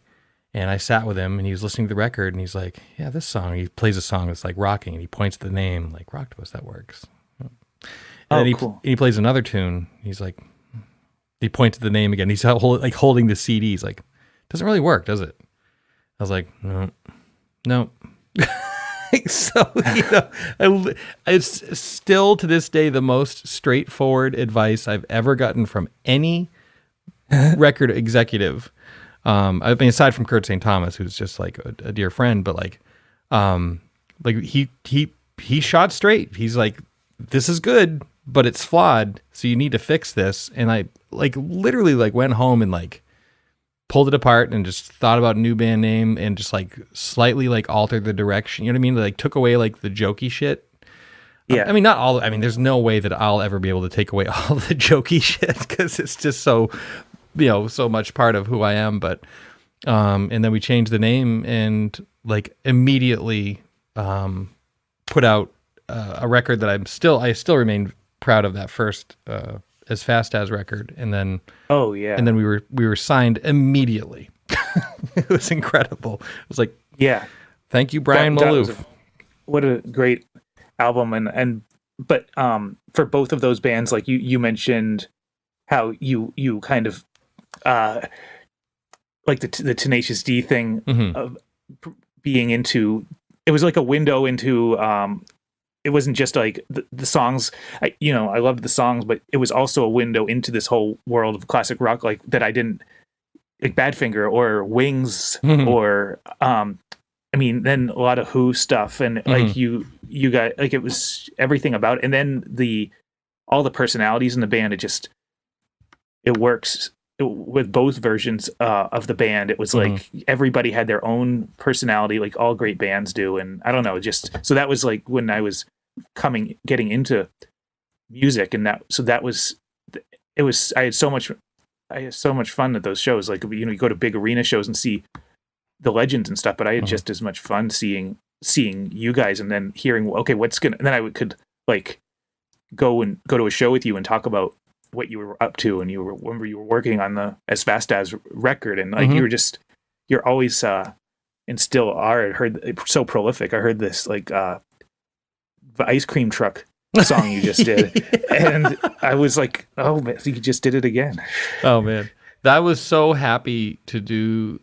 Speaker 1: And I sat with him and he was listening to the record and he's like, yeah, this song, he plays a song that's like rocking and he points to the name like Rocktopus, that works. And then
Speaker 2: Cool.
Speaker 1: he plays another tune. He's like, he points to the name again. He's holding the CD. He's like, doesn't really work, does it? I was like, no. So, it's still to this day the most straightforward advice I've ever gotten from any record executive. I mean, aside from Kurt St. Thomas, who's just like a dear friend, but he shot straight. He's like, this is good, but it's flawed. So you need to fix this. And I literally went home and pulled it apart and just thought about a new band name and just slightly altered the direction. You know what I mean? Took away the jokey shit.
Speaker 2: Yeah.
Speaker 1: I mean, not all. I mean, there's no way that I'll ever be able to take away all the jokey shit because it's just so, so much part of who I am. But, and then we changed the name and immediately, put out a record that I still remain proud of, that first, As Fast As record. And then, and then we were signed immediately. It was incredible. It was like,
Speaker 2: yeah,
Speaker 1: thank you, Brian Malouf.
Speaker 2: What a great album. But for both of those bands, like you mentioned how you kind of like the Tenacious D thing of being into, it was like a window into it wasn't just like the songs. I loved the songs, but it was also a window into this whole world of classic rock, that I didn't like, Badfinger or Wings or then a lot of Who stuff, and you got it was everything about it. And then all the personalities in the band. It works with both versions of the band. It was everybody had their own personality, like all great bands do. And I don't know, so that was when I was getting into music, and that was I had so much fun at those shows. You go to big arena shows and see the legends and stuff, but I had just as much fun seeing you guys and then hearing, okay, and then I could go to a show with you and talk about what you were up to, and remember you were working on the As Fast As record, and you're always and still are. I heard so prolific. I heard this the ice cream truck song you just did, and I was like, oh man, you just did it again.
Speaker 1: Oh man, I was so happy to do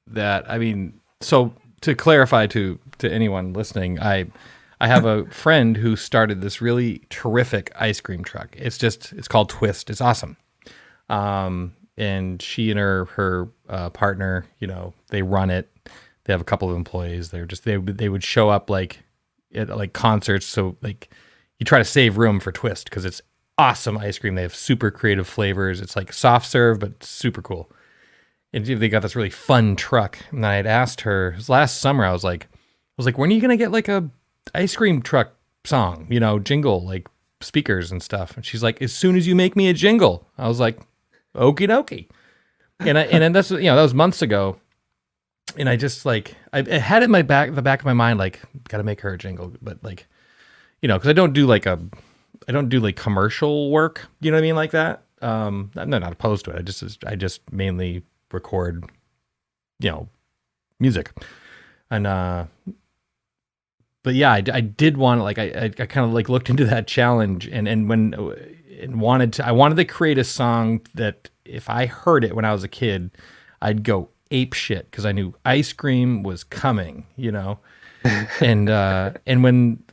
Speaker 1: that. I mean, so to clarify to anyone listening, I have a friend who started this really terrific ice cream truck. It's called Twist. It's awesome. And she and her partner, they run it. They have a couple of employees. They would show up at concerts. So you try to save room for Twist because it's awesome ice cream. They have super creative flavors. It's soft serve, but super cool. And they got this really fun truck. And I had asked her, it was last summer, I was like, when are you going to get a ice cream truck song, jingle, speakers and stuff? And she's like, as soon as you make me a jingle. I was like, okie dokie. And then that's, that was months ago. And I just I had it in the back of my mind, got to make her a jingle, but because I don't do commercial work, you know what I mean? Like that. I'm not opposed to it. I just mainly record, music. And, but yeah, I did want to I kind of looked into that challenge and wanted to create a song that if I heard it when I was a kid, I'd go ape shit because I knew ice cream was coming, and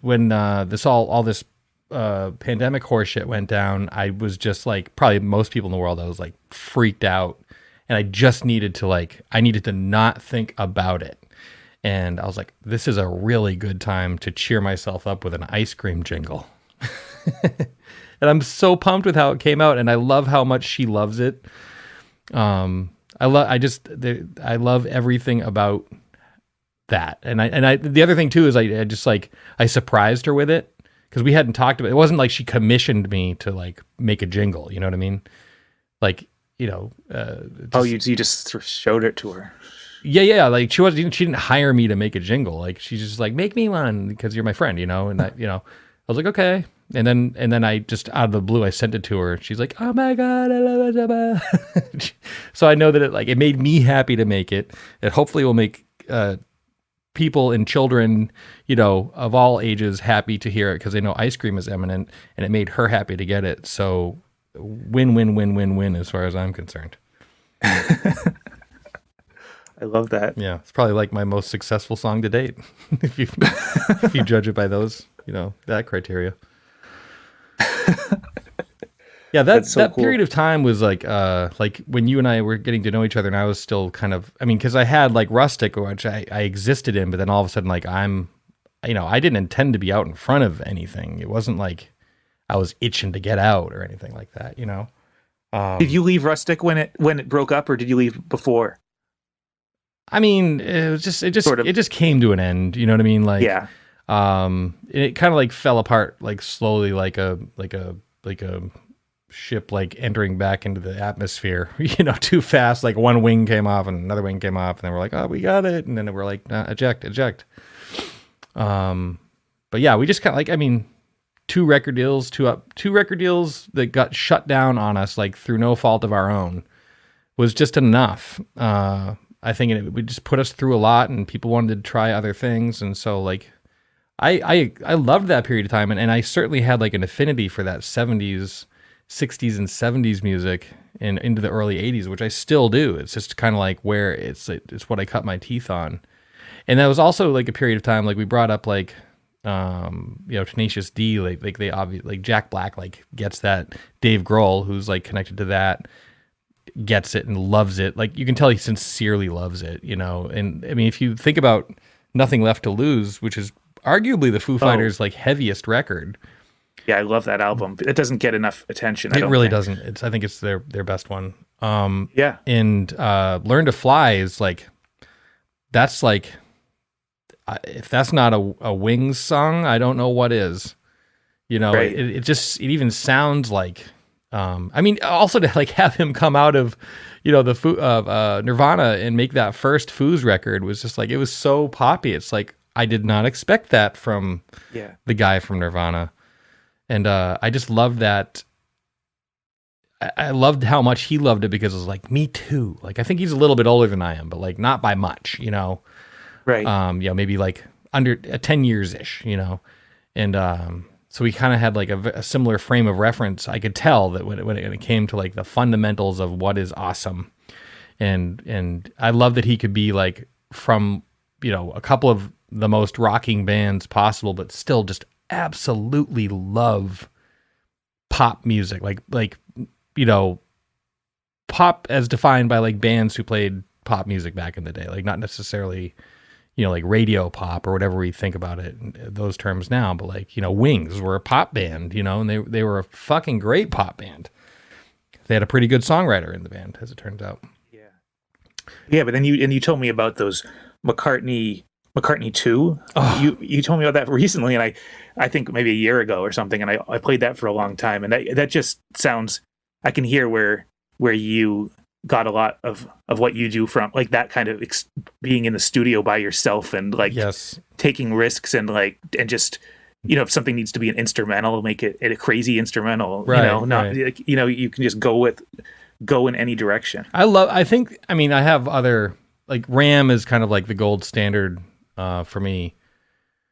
Speaker 1: when this all this pandemic horse shit went down, I was just probably most people in the world, I was freaked out, and I just needed to I needed to not think about it. And I was like, this is a really good time to cheer myself up with an ice cream jingle. And I'm so pumped with how it came out, and I love how much she loves it. I love everything about that. And I the other thing too is I just like, I surprised her with it because we hadn't talked about it. It wasn't like she commissioned me to like make a jingle. You know what I mean? Like,
Speaker 2: You just sort of showed it to her.
Speaker 1: Yeah. Like she didn't hire me to make a jingle. Like she's just like, make me one because you're my friend, and I was like, okay. And then I just out of the blue, I sent it to her. She's like, oh my God, I love it. So I know that it made me happy to make it. It hopefully will make people and children, of all ages happy to hear it because they know ice cream is imminent, and it made her happy to get it. So win as far as I'm concerned.
Speaker 2: I love that.
Speaker 1: Yeah, it's probably like my most successful song to date, if you judge it by those, that criteria. Yeah, that cool. Period of time was like when you and I were getting to know each other, and I was still kind of, because I had like Rustic, which I existed in, but then all of a sudden, like I didn't intend to be out in front of anything. It wasn't like I was itching to get out or anything like that,
Speaker 2: Did you leave Rustic when it broke up, or did you leave before?
Speaker 1: It just came to an end. You know what I mean? Like,
Speaker 2: yeah.
Speaker 1: It kind of like fell apart, like slowly, like a ship like entering back into the atmosphere, too fast. Like one wing came off and another wing came off, and then we're like, oh, we got it, and then we're like, nah, eject. But yeah, we just kind of like, two record deals that got shut down on us, like through no fault of our own, was just enough. I think it would just put us through a lot, and people wanted to try other things. And so like, I loved that period of time. And I certainly had like an affinity for that 70s, 60s and 70s music and into the early 80s, which I still do. It's just kind of like where it's what I cut my teeth on. And that was also like a period of time, like we brought up like, Tenacious D, like they obviously, like Jack Black, like gets that. Dave Grohl, who's like connected to that, gets it and loves it. Like you can tell he sincerely loves it, And if you think about Nothing Left to Lose, which is arguably the Foo Fighters like heaviest record.
Speaker 2: Yeah, I love that album. It doesn't get enough attention.
Speaker 1: It really doesn't. I think it's their best one.
Speaker 2: Yeah.
Speaker 1: And Learn to Fly is like, that's like, if that's not a Wings song, I don't know what is. Right. It even sounds like, also to like have him come out of, the Nirvana and make that first Foos record was just like, it was so poppy. It's like, I did not expect that from the guy from Nirvana. And I just loved that. I loved how much he loved it because it was like, me too. Like, I think he's a little bit older than I am, but like not by much,
Speaker 2: Right.
Speaker 1: Maybe like under 10 years ish, And so we kind of had like a similar frame of reference. I could tell that when it came to like the fundamentals of what is awesome. And I love that he could be like from, a couple of the most rocking bands possible, but still just absolutely love pop music. Like, pop as defined by like bands who played pop music back in the day, like not necessarily, like radio pop or whatever we think about it in those terms now, but like, Wings were a pop band, and they were a fucking great pop band. They had a pretty good songwriter in the band, as it turns out.
Speaker 2: Yeah, but then you told me about those McCartney 2. Oh. You told me about that recently, and I think maybe a year ago or something, and I played that for a long time, and that just sounds, I can hear where you got a lot of what you do from, like that kind of being in the studio by yourself and like taking risks and like, and just, if something needs to be an instrumental, make it a crazy instrumental,
Speaker 1: right.
Speaker 2: You can just go in any direction. I
Speaker 1: have other, like Ram is kind of like the gold standard for me.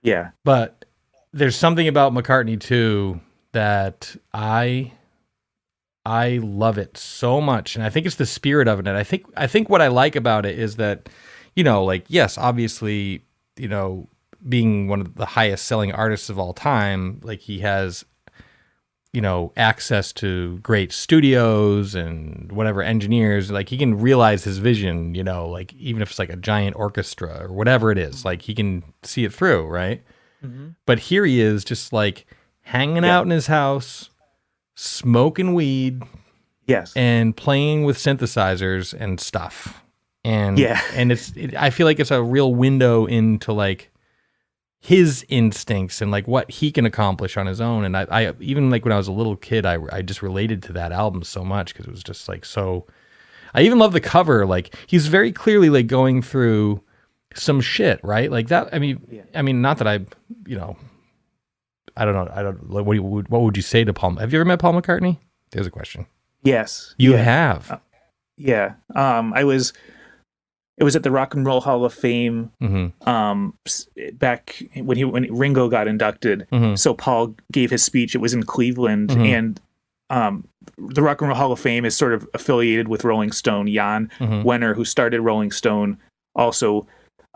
Speaker 2: Yeah.
Speaker 1: But there's something about McCartney 2 that I love it so much, and I think it's the spirit of it. And I think what I like about it is that, like, yes, obviously, being one of the highest selling artists of all time, like he has access to great studios and whatever engineers. Like, he can realize his vision, like, even if it's like a giant orchestra or whatever it is, like, he can see it through, right? Mm-hmm. But here he is just like hanging out in his house, smoking weed, and playing with synthesizers and stuff. And I feel like it's a real window into like his instincts and like what he can accomplish on his own. And I even like when I was a little kid, I just related to that album so much because it was just like so. I even love the cover. Like, he's very clearly like going through some shit, right? Like that. I mean, not that I don't know. What would you say to Paul? Have you ever met Paul McCartney? There's a question.
Speaker 2: Yes,
Speaker 1: you have.
Speaker 2: It was at the Rock and Roll Hall of Fame back when Ringo got inducted. Mm-hmm. So Paul gave his speech. It was in Cleveland, and the Rock and Roll Hall of Fame is sort of affiliated with Rolling Stone. Jan Wenner, who started Rolling Stone, also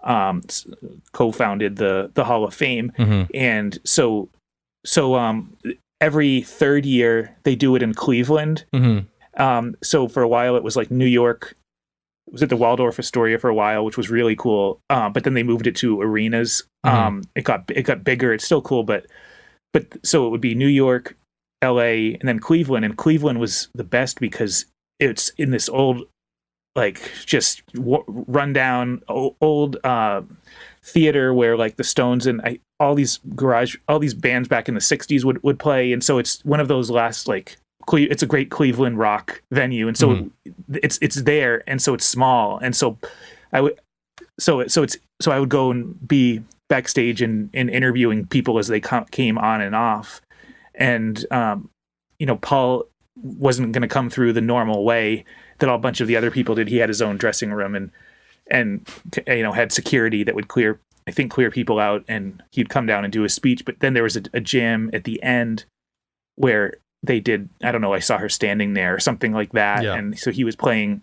Speaker 2: co-founded the Hall of Fame. And so every third year they do it in Cleveland. So for a while it was like New York. It was at the Waldorf Astoria for a while, which was really cool. But then they moved it to arenas. It got bigger. It's still cool, but so it would be New York, LA, and then Cleveland. And Cleveland was the best because it's in this old, like, just rundown old theater where like the Stones and all these bands back in the 60s would play. And so it's one of those last, like, it's a great Cleveland rock venue, and so it's there, and so it's small, and so I would go and be backstage and interviewing people as they came on and off, and Paul wasn't going to come through the normal way that a bunch of the other people did. He had his own dressing room and had security that would clear people out, and he'd come down and do his speech. But then there was a jam at the end where they did, I don't know, I saw her standing there or something like that. Yeah. And so he was playing.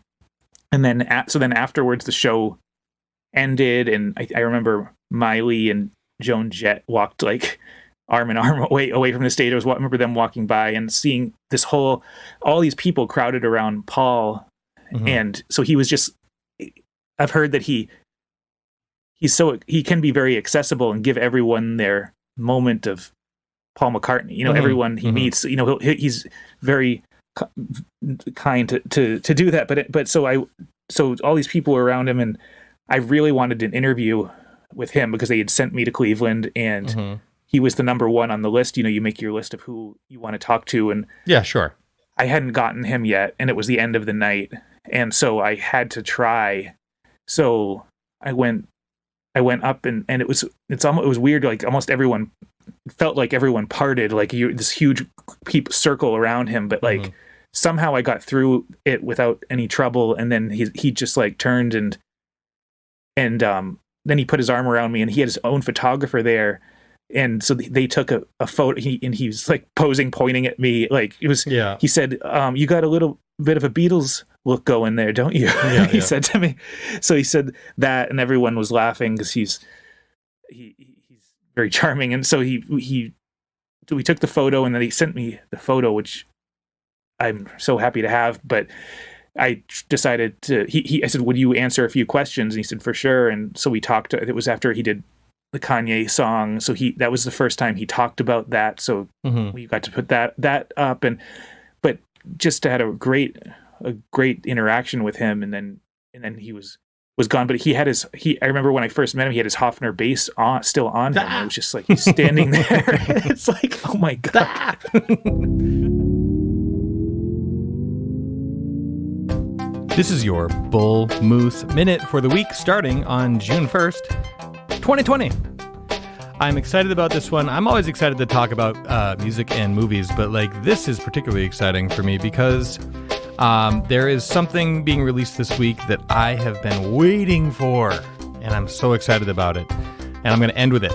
Speaker 2: And then, then afterwards the show ended. And I remember Miley and Joan Jett walked like arm in arm away from the stage. I remember them walking by and seeing all these people crowded around Paul. And so he was just, I've heard that he can be very accessible and give everyone their moment of Paul McCartney, everyone he meets, he's very kind to do that. But so all these people were around him, and I really wanted an interview with him because they had sent me to Cleveland, and he was the number one on the list. You make your list of who you want to talk to, and
Speaker 1: yeah, sure.
Speaker 2: I hadn't gotten him yet, and it was the end of the night, and so I had to try. So I went up, and it was weird. Like almost everyone felt like everyone parted, like this huge circle around him, but like somehow I got through it without any trouble. And then he just like turned and then he put his arm around me, and he had his own photographer there. And so they took a photo, and he was like posing, pointing at me. Like it was, he said, you got a little bit of a Beatles look going there, don't you? He said to me. So he said that, and everyone was laughing because he's very charming. And so we took the photo, and then he sent me the photo, which I'm so happy to have. But I decided I said, would you answer a few questions? And he said, for sure. And so we talked. It was after he did the Kanye song. So that was the first time he talked about that. So we got to put that up, but just had a great interaction with him. And then he was gone, but I remember when I first met him, he had his Hofner bass still on him. It was just like he's standing there. It's like, oh my God.
Speaker 1: This is your Bull Moose Minute for the week starting on June 1st, 2020. I'm excited about this one. I'm always excited to talk about music and movies, but like this is particularly exciting for me because there is something being released this week that I have been waiting for, and I'm so excited about it. And I'm going to end with it.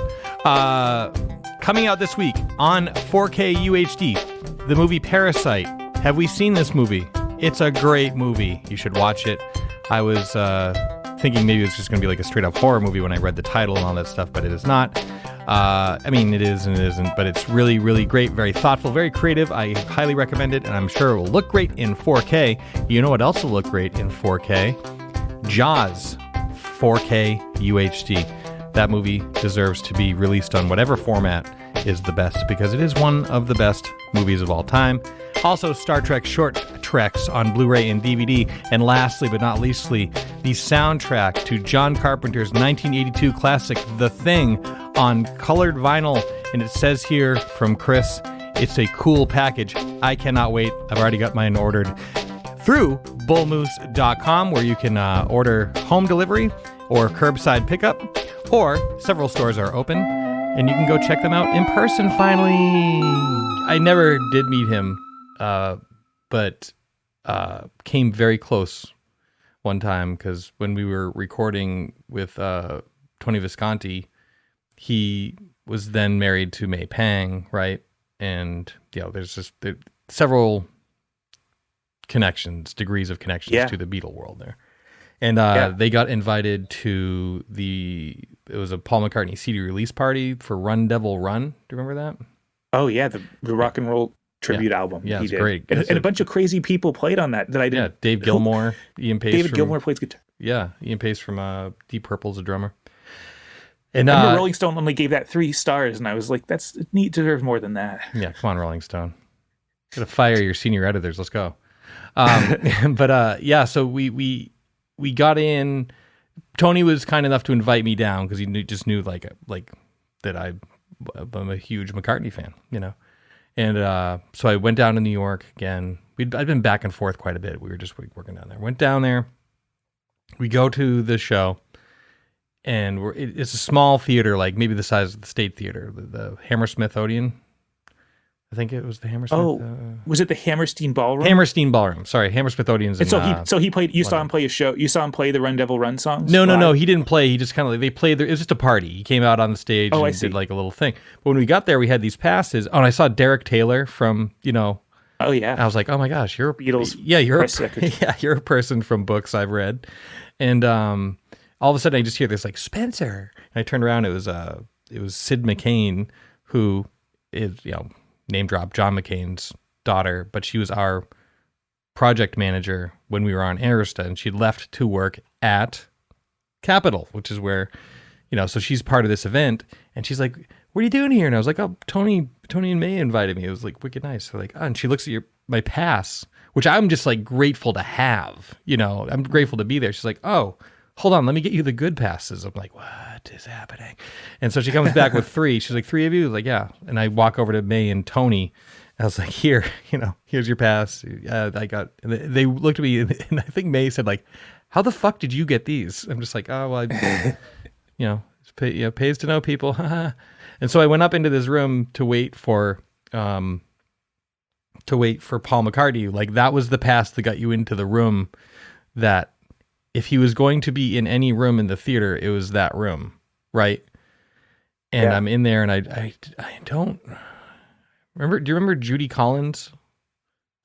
Speaker 1: Coming out this week on 4K UHD, the movie Parasite. Have we seen this movie? It's a great movie. You should watch it. I was thinking maybe it was just going to be like a straight up horror movie when I read the title and all that stuff, but it is not. I mean, it is and it isn't, but it's really, really great, very thoughtful, very creative. I highly recommend it, and I'm sure it will look great in 4K. You know what else will look great in 4K? Jaws 4K UHD. That movie deserves to be released on whatever format is the best, because it is one of the best movies of all time. Also, Star Trek short treks on Blu-ray and DVD. And lastly, but not leastly, the soundtrack to John Carpenter's 1982 classic, The Thing, on colored vinyl. And it says here from Chris, it's a cool package. I cannot wait. I've already got mine ordered through bullmoose.com, where you can order home delivery or curbside pickup, or several stores are open, and you can go check them out in person finally. I never did meet him, but came very close one time, because when we were recording with Tony Visconti, he was then married to May Pang, right? And there's just several degrees of connections to the Beatle world there. And they got invited to it was a Paul McCartney CD release party for Run Devil Run. Do you remember that?
Speaker 2: Oh yeah, the rock and roll tribute album.
Speaker 1: Yeah, it's great.
Speaker 2: And a bunch of crazy people played on that I didn't.
Speaker 1: Yeah, Dave Gilmour, Ian Pace.
Speaker 2: David Gilmour plays guitar.
Speaker 1: Yeah, Ian Pace from Deep Purple's a drummer. And
Speaker 2: I remember Rolling Stone only gave that 3 stars, and I was like, "That's neat. Deserves more than that."
Speaker 1: Yeah, come on, Rolling Stone. Gotta fire your senior editors. Let's go. So we got in. Tony was kind enough to invite me down because he just knew like that I'm a huge McCartney fan, And so I went down to New York again. I'd been back and forth quite a bit. We were just working down there. Went down there. We go to the show, and it's a small theater, like maybe the size of the State Theater, the Hammersmith Odeon. I think it was the Hammersmith.
Speaker 2: Oh, was it the Hammerstein Ballroom?
Speaker 1: Hammerstein Ballroom. Sorry, Hammersmith Odeon's.
Speaker 2: And so he played. You saw him play a show. You saw him play the Run Devil Run songs.
Speaker 1: No. He didn't play. He just kind of they played. It was just a party. He came out on the stage and did like a little thing. But when we got there, we had these passes. Oh, and I saw Derek Taylor from
Speaker 2: Oh yeah.
Speaker 1: I was like, oh my gosh, you're
Speaker 2: Beatles.
Speaker 1: Yeah, you're a person from books I've read, and all of a sudden I just hear this like Spencer, and I turned around. It was Sid McCain, who is name drop John McCain's daughter, but she was our project manager when we were on Arista, and she left to work at Capitol, which is where, so she's part of this event, and she's like, what are you doing here? And I was like, oh, Tony and May invited me. It was like wicked nice. So like, and she looks at my pass, which I'm just like grateful to have, I'm grateful to be there. She's like, oh, hold on, let me get you the good passes. I'm like, what is happening? And so she comes back with 3. She's like, 3 of you? I was like, yeah. And I walk over to May and Tony. I was like, here, here's your pass. They looked at me, and I think May said like, how the fuck did you get these? I'm just like, oh, well, pays to know people. And so I went up into this room to wait for Paul McCartney. Like, that was the pass that got you into the room, that if he was going to be in any room in the theater, it was that room, right? And I'm in there, and I don't remember. Do you remember Judy Collins?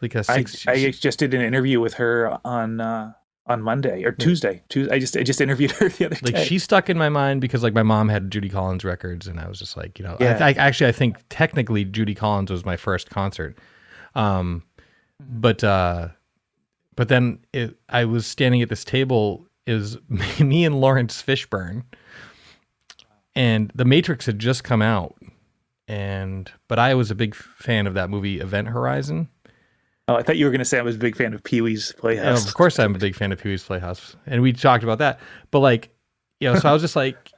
Speaker 1: Like
Speaker 2: I just did an interview with her on Monday or Tuesday. I just interviewed her the other day.
Speaker 1: Like, she stuck in my mind because like my mom had Judy Collins records, and I was just like, I think technically Judy Collins was my first concert, But then I was standing at this table. It was me and Lawrence Fishburne, and The Matrix had just come out, but I was a big fan of that movie Event Horizon.
Speaker 2: Oh, I thought you were going to say I was a big fan of Pee-wee's Playhouse.
Speaker 1: Of course, I'm a big fan of Pee-wee's Playhouse, and we talked about that. But like, so I was just like,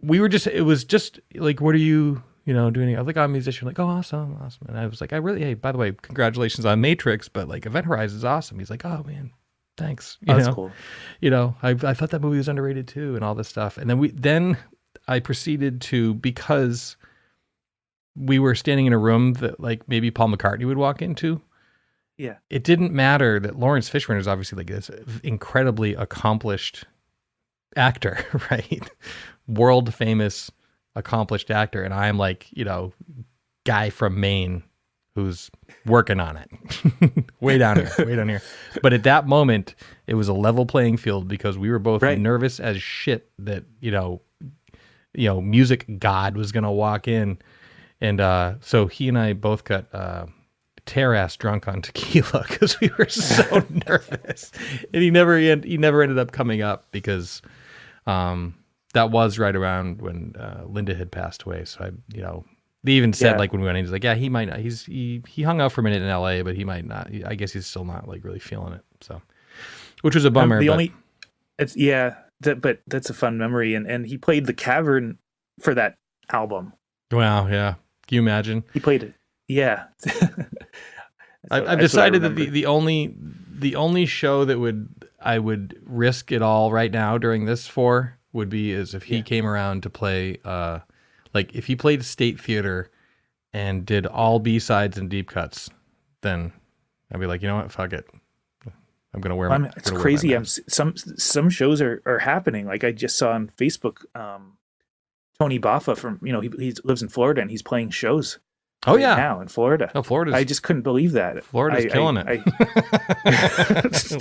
Speaker 1: it was just like, what are you? doing. I was like, I'm a musician. Like, oh, awesome. And I was like, hey, by the way, congratulations on Matrix, but like Event Horizon is awesome. He's like, oh man, thanks.
Speaker 2: That's cool.
Speaker 1: I thought that movie was underrated too, and all this stuff. And then I proceeded to, because we were standing in a room that like maybe Paul McCartney would walk into.
Speaker 2: Yeah.
Speaker 1: It didn't matter that Lawrence Fishburne is obviously like this incredibly accomplished actor, right? World famous accomplished actor, and I'm like, guy from Maine who's working on it. way down here. But at that moment, it was a level playing field because we were both nervous as shit that, music God was going to walk in. And so he and I both got tear-ass drunk on tequila because we were so nervous. And he never ended up coming up because that was right around when Linda had passed away. So they even said like when we went in, he's like, yeah, he might not. He hung out for a minute in LA, but he might not. I guess he's still not like really feeling it. So, which was a bummer.
Speaker 2: But that's a fun memory. And he played the Cavern for that album.
Speaker 1: Wow. Yeah. Can you imagine?
Speaker 2: He played it. Yeah.
Speaker 1: I've decided that the only show that I would risk it all right now during this would be is if he came around to play, like if he played State Theater and did all B-sides and deep cuts, then I'd be like, you know what, fuck it. I'm gonna wear my.
Speaker 2: It's crazy. Some shows are happening. Like I just saw on Facebook, Tony Boffa from he lives in Florida and he's playing shows.
Speaker 1: Oh yeah,
Speaker 2: now in Florida.
Speaker 1: Oh, Florida!
Speaker 2: I just couldn't believe that.
Speaker 1: Florida's killing it.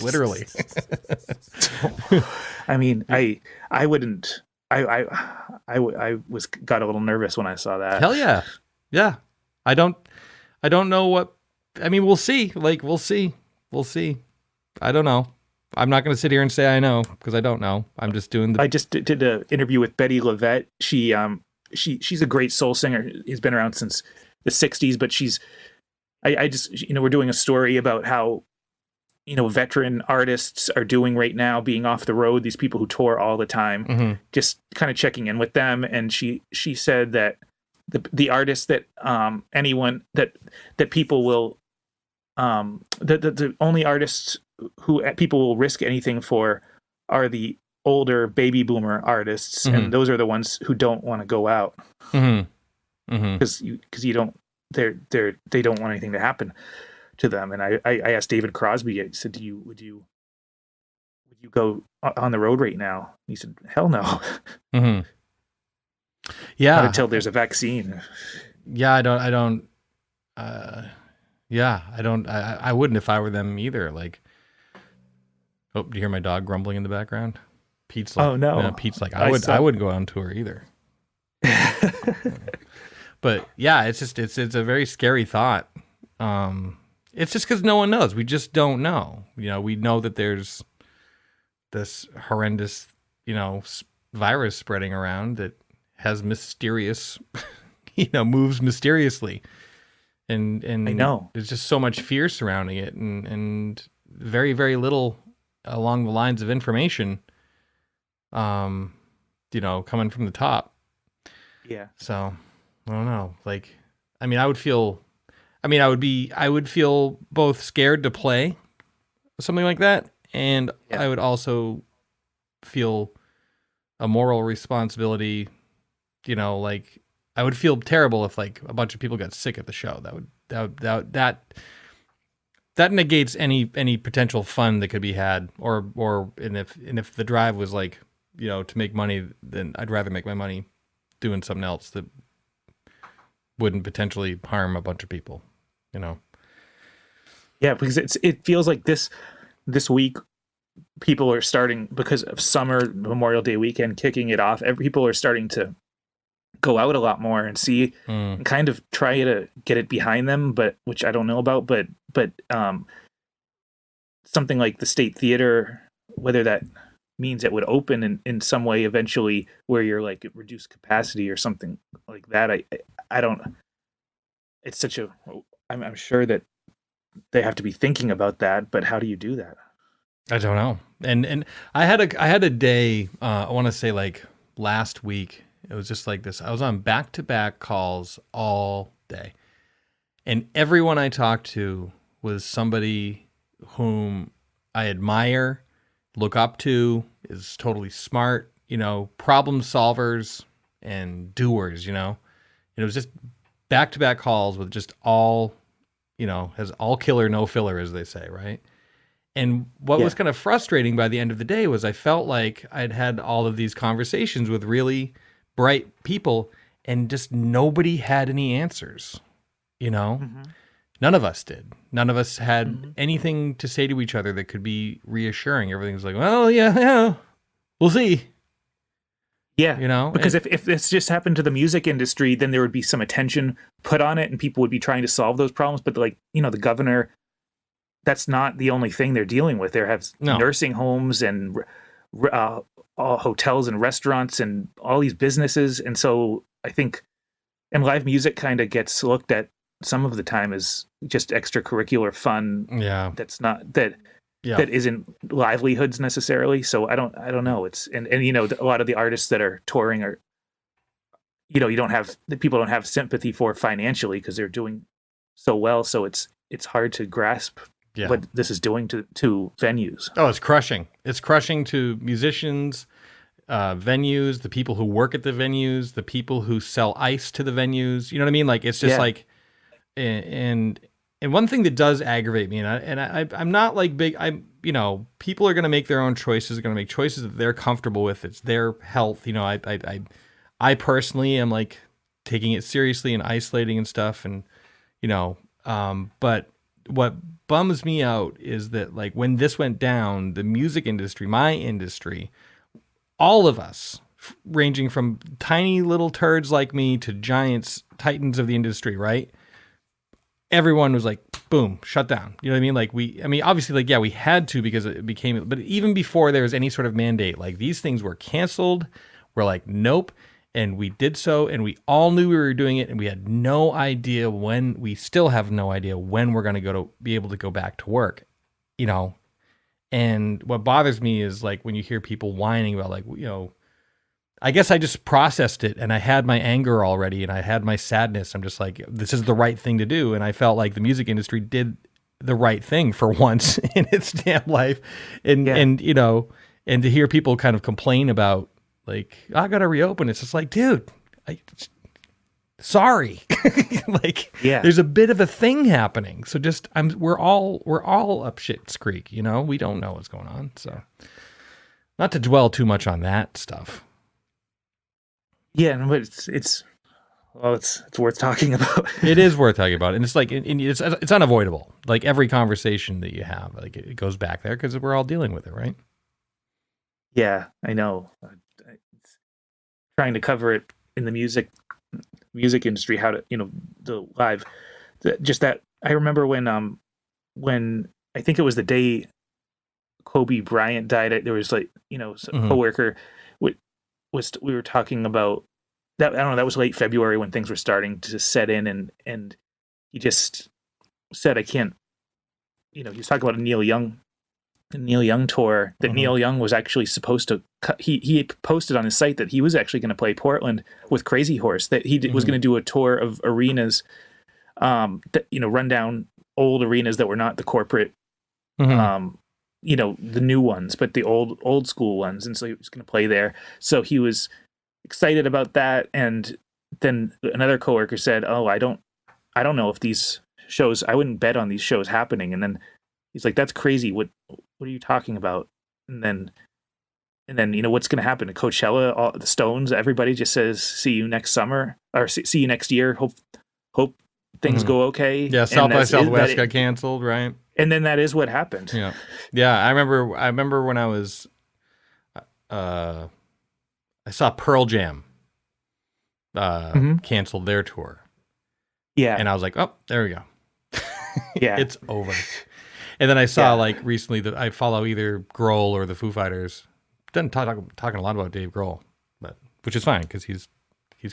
Speaker 1: Literally.
Speaker 2: I mean, I wouldn't. I got a little nervous when I saw that.
Speaker 1: Hell yeah, yeah. I don't know what. I mean, we'll see. We'll see. I don't know. I'm not going to sit here and say I know because I don't know. I'm just doing
Speaker 2: I just did an interview with Betty Levette. She's a great soul singer. She's been around since the 60s, but I just we're doing a story about how veteran artists are doing right now, being off the road, these people who tour all the time, just kind of checking in with them. And she said that the artists that anyone that people will the only artists who people will risk anything for are the older baby boomer artists, and those are the ones who don't want to go out because they don't want anything to happen to them. And I asked David Crosby, I said, would you go on the road right now? He said, hell no.
Speaker 1: Yeah.
Speaker 2: Not until there's a vaccine.
Speaker 1: Yeah. I wouldn't if I were them either. Like, oh, do you hear my dog grumbling in the background? Pete's like,
Speaker 2: oh no.
Speaker 1: Pete's like, I wouldn't go on tour either. But yeah, it's a very scary thought. It's just because no one knows. We just don't know. We know that there's this horrendous, virus spreading around that has mysterious, moves mysteriously. And
Speaker 2: I know
Speaker 1: there's just so much fear surrounding it and very, very little along the lines of information, coming from the top.
Speaker 2: Yeah.
Speaker 1: So I don't know. I would feel both scared to play something like that. And I would also feel a moral responsibility, I would feel terrible if a bunch of people got sick at the show. That negates any potential fun that could be had, and if the drive was to make money, then I'd rather make my money doing something else that wouldn't potentially harm a bunch of people,
Speaker 2: Yeah, because it feels like this week people are starting, because of summer, Memorial Day weekend kicking it off. People are starting to go out a lot more and see and kind of try to get it behind them, but which I don't know about, but something like the State Theater, whether that means it would open in some way eventually where you're like at reduced capacity or something like that. I don't, it's such a, I'm sure that they have to be thinking about that, but how do you do that?
Speaker 1: I don't know. And I had a day, I want to say last week, it was just like this. I was on back-to-back calls all day. And everyone I talked to was somebody whom I admire, look up to, is totally smart, problem solvers and doers, And it was just back-to-back calls with just all, has all killer, no filler, as they say, right? And what was kind of frustrating by the end of the day was I felt like I'd had all of these conversations with really bright people and just nobody had any answers, None of us did. None of us had
Speaker 2: Mm-hmm.
Speaker 1: anything to say to each other that could be reassuring. Everything's like, well, yeah, we'll see.
Speaker 2: Yeah,
Speaker 1: You know,
Speaker 2: because if this just happened to the music industry, then there would be some attention put on it, and people would be trying to solve those problems. But like, the governor, that's not the only thing they're dealing with. There have
Speaker 1: No.
Speaker 2: nursing homes and hotels and restaurants and all these businesses, and so I think, and live music kind of gets looked at some of the time as just extracurricular fun.
Speaker 1: Yeah.
Speaker 2: That's not that.
Speaker 1: Yeah.
Speaker 2: That isn't livelihoods necessarily. So I don't know. It's and a lot of the artists that are touring are, people don't have sympathy for financially because they're doing so well. So it's hard to grasp what this is doing to venues.
Speaker 1: Oh, it's crushing. It's crushing to musicians, venues, the people who work at the venues, the people who sell ice to the venues. You know what I mean? Like, it's just like, and one thing that does aggravate me, I'm not like big, people are going to make their own choices, going to make choices that they're comfortable with. It's their health. I personally am like taking it seriously and isolating and stuff. And, but what bums me out is that like when this went down, the music industry, my industry, all of us, ranging from tiny little turds like me to giants, titans of the industry, right? Everyone was like, boom, shut down. You know what I mean? Like obviously like, yeah, we had to because it became, but even before there was any sort of mandate, like these things were canceled. We're like, nope. And we did so. And we all knew we were doing it. And we had no idea when, we still have no idea when we're going to be able to go back to work, and what bothers me is like, when you hear people whining about like, I guess I just processed it and I had my anger already and I had my sadness. I'm just like, this is the right thing to do. And I felt like the music industry did the right thing for once in its damn life. And to hear people kind of complain about like, I got to reopen. It's just like, dude, sorry. Like, there's a bit of a thing happening. So just, we're all up shit's creek, we don't know what's going on. So not to dwell too much on that stuff.
Speaker 2: Yeah, but it's worth talking about.
Speaker 1: It is worth talking about, and it's like it's unavoidable. Like every conversation that you have, like it goes back there because we're all dealing with it, right?
Speaker 2: Yeah, I know. Trying to cover it in the music industry, how to the live, just that. I remember when I think it was the day Kobe Bryant died. There was like some coworker. We were talking about that. I don't know. That was late February when things were starting to set in, and he just said, "I can't." He was talking about a Neil Young tour that Neil Young was actually supposed to. He posted on his site that he was actually going to play Portland with Crazy Horse. That he was going to do a tour of arenas, that run down old arenas that were not the corporate. The new ones, but the old school ones. And so he was going to play there. So he was excited about that. And then another coworker said, "Oh, I don't know if these shows, I wouldn't bet on these shows happening." And then he's like, "That's crazy. What are you talking about?" And then what's going to happen to Coachella, all the Stones, everybody just says, "See you next summer," or "See you next year. Hope things go okay."
Speaker 1: Yeah. South by Southwest got canceled. Right.
Speaker 2: And then that is what happened.
Speaker 1: Yeah. Yeah. I remember when I was, I saw Pearl Jam, canceled their tour.
Speaker 2: Yeah.
Speaker 1: And I was like, oh, there we go.
Speaker 2: Yeah.
Speaker 1: It's over. And then I saw like recently that I follow either Grohl or the Foo Fighters. Doesn't talking a lot about Dave Grohl, but which is fine because he's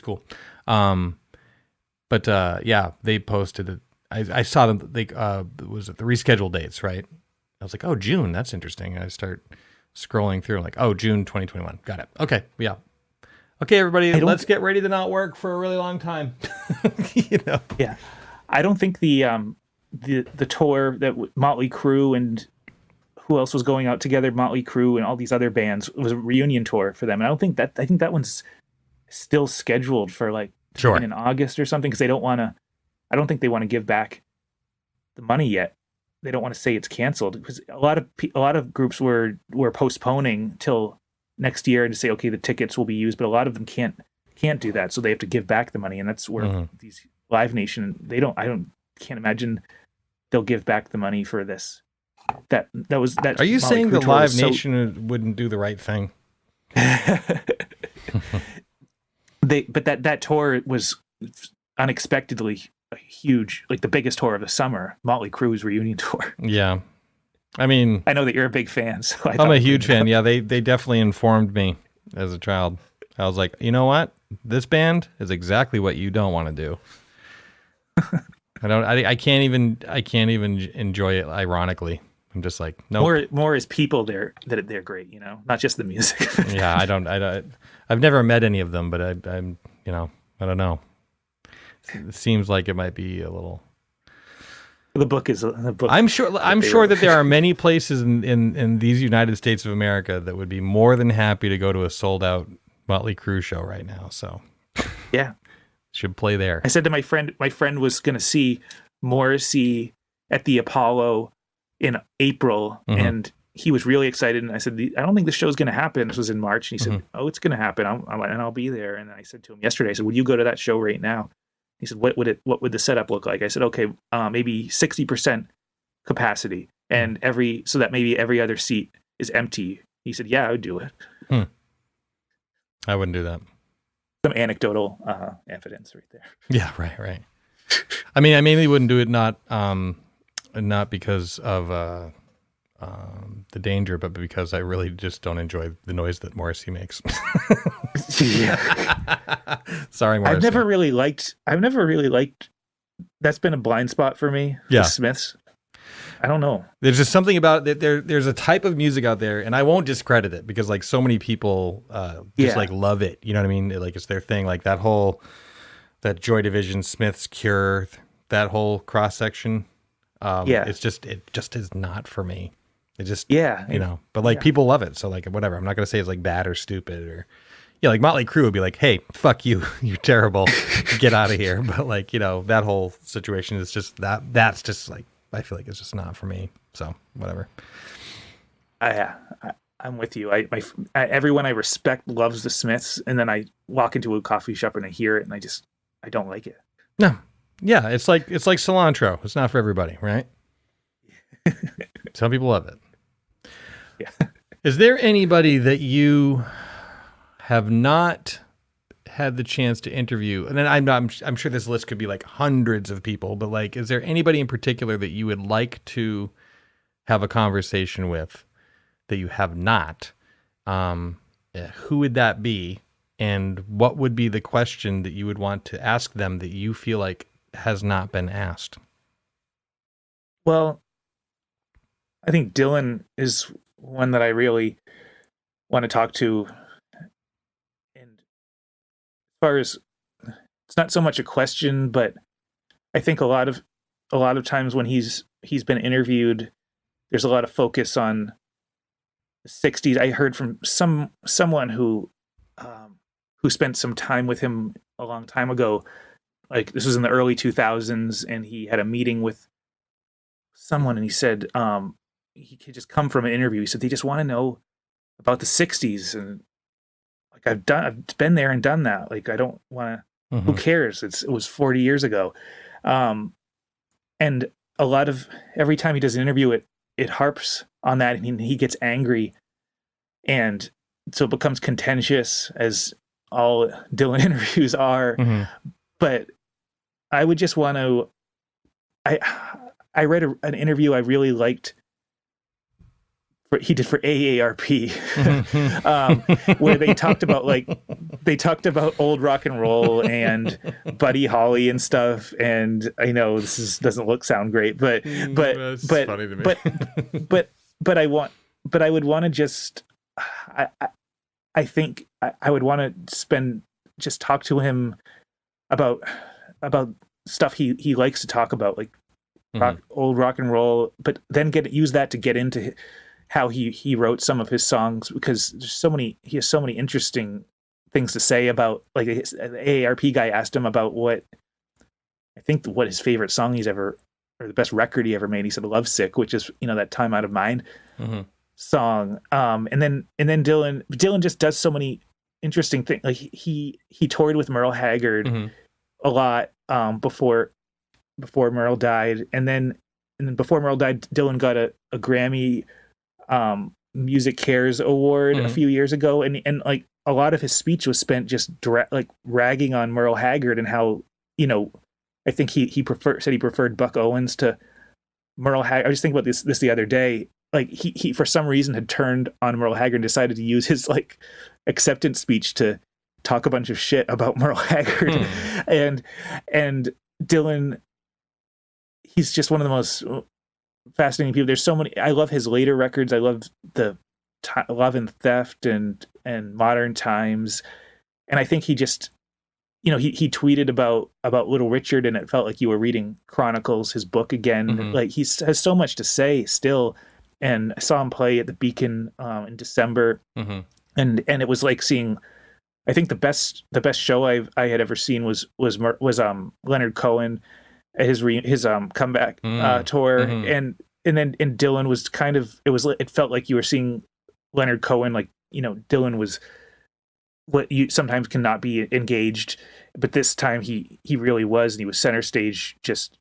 Speaker 1: cool. But they posted it. I saw them. They was it the rescheduled dates, right? I was like, oh, June. That's interesting. And I start scrolling through, like, oh, June 2021. Got it. Okay, yeah. Okay, everybody, let's get ready to not work for a really long time.
Speaker 2: Yeah, I don't think the tour that Motley Crue and who else was going out together, Motley Crue and all these other bands, was a reunion tour for them. And I think that one's still scheduled for like in August or something because they don't want to. I don't think they want to give back the money yet. They don't want to say it's canceled because a lot of groups were postponing till next year to say, okay, the tickets will be used, but a lot of them can't do that, so they have to give back the money, and that's where these Live Nation, I don't can't imagine they'll give back the money for this. That was that.
Speaker 1: Are you
Speaker 2: Motley
Speaker 1: saying
Speaker 2: Crue
Speaker 1: the
Speaker 2: tour
Speaker 1: Live
Speaker 2: was so-
Speaker 1: Nation wouldn't do the right thing?
Speaker 2: But that tour was unexpectedly huge, like the biggest tour of the summer, Motley Crue's reunion tour.
Speaker 1: Yeah. I mean,
Speaker 2: I know that you're a big fan, so
Speaker 1: I'm a huge fan. Yeah, they definitely informed me as a child. I was like, you know what? This band is exactly what you don't want to do. I can't even enjoy it ironically. I'm just like, no.
Speaker 2: More as people they're great, not just the music.
Speaker 1: Yeah, I've never met any of them, but I'm I don't know. It seems like it might be a little.
Speaker 2: The book.
Speaker 1: I'm sure that there are many places in these United States of America that would be more than happy to go to a sold out Motley Crue show right now. So
Speaker 2: yeah,
Speaker 1: should play there.
Speaker 2: I said to my friend was going to see Morrissey at the Apollo in April, and he was really excited. And I said, I don't think the show's going to happen. This was in March, and he said, "Oh, it's going to happen. I'll be there." And I said to him yesterday, I said, "Would you go to that show right now?" He said, "What would the setup look like?" I said, "Okay, maybe 60% capacity, and so that maybe every other seat is empty." He said, "Yeah, I would do it."
Speaker 1: I wouldn't do that.
Speaker 2: Some anecdotal evidence right there.
Speaker 1: Yeah, right. I mean, I mainly wouldn't do it not because of the danger, but because I really just don't enjoy the noise that Morrissey makes. Sorry, Morrissey.
Speaker 2: I've never really liked. That's been a blind spot for me.
Speaker 1: Yeah.
Speaker 2: The Smiths. I don't know.
Speaker 1: There's just something about it. There's a type of music out there, and I won't discredit it because like so many people like love it. You know what I mean? Like it's their thing. Like that Joy Division, Smiths, Cure, that whole cross section. It just is not for me. It just but like people love it. So like whatever. I'm not gonna say it's like bad or stupid or like Motley Crue would be like, hey, fuck you, you're terrible, get out of here. But like that whole situation is just that's just like. I feel like it's just not for me. So whatever.
Speaker 2: I'm with you. Everyone I respect loves the Smiths, and then I walk into a coffee shop and I hear it, and I don't like it.
Speaker 1: No, yeah, it's like cilantro. It's not for everybody, right? Some people love it.
Speaker 2: Yeah.
Speaker 1: Is there anybody that you have not had the chance to interview? And then I'm sure this list could be like hundreds of people, but like, is there anybody in particular that you would like to have a conversation with that you have not? Who would that be? And what would be the question that you would want to ask them that you feel like has not been asked?
Speaker 2: Well, I think Dylan is one that I really want to talk to. Far as it's not so much a question, but I think a lot of times when he's been interviewed, there's a lot of focus on the 60s. I heard from someone who spent some time with him a long time ago, like this was in the early 2000s, and he had a meeting with someone, and he said he could just come from an interview. He said they just want to know about the 60s, and I've been there and done that. Like, I don't want to, who cares? It was 40 years ago. And a lot of, every time he does an interview, it harps on that. I mean, he gets angry, and so it becomes contentious, as all Dylan interviews are. But I would just want to, I read an interview I really liked, he did for AARP, where they talked about old rock and roll and Buddy Holly and stuff. And I know this doesn't sound great, but funny to me. but I would want to just, I think I would want to talk to him about stuff he likes to talk about, like old rock and roll, but then use that to get into how he wrote some of his songs, because he has so many interesting things to say about, like the AARP guy asked him about what his favorite song he's ever, or the best record he ever made. He said Lovesick, which is, that Time Out of Mind song. And then Dylan just does so many interesting things. Like he toured with Merle Haggard a lot before before Merle died, and then before Merle died, Dylan got a Grammy Music Cares Award a few years ago, and like a lot of his speech was spent just like ragging on Merle Haggard and how, you know, I think he preferred Buck Owens to Merle Haggard. I was just thinking about this the other day. Like he for some reason had turned on Merle Haggard and decided to use his like acceptance speech to talk a bunch of shit about Merle Haggard. And Dylan, he's just one of the most fascinating people. There's so many. I love his later records. I love the Love and Theft and Modern Times. And I think he just, you know, he tweeted about Little Richard, and it felt like you were reading Chronicles, his book again. Like he has so much to say still. And I saw him play at the Beacon in December, and it was like seeing. I think the best show I had ever seen was Leonard Cohen at his comeback tour, and Dylan was kind of, it felt like you were seeing Leonard Cohen, like, you know, Dylan was what you sometimes cannot be engaged, but this time he really was, and he was center stage, just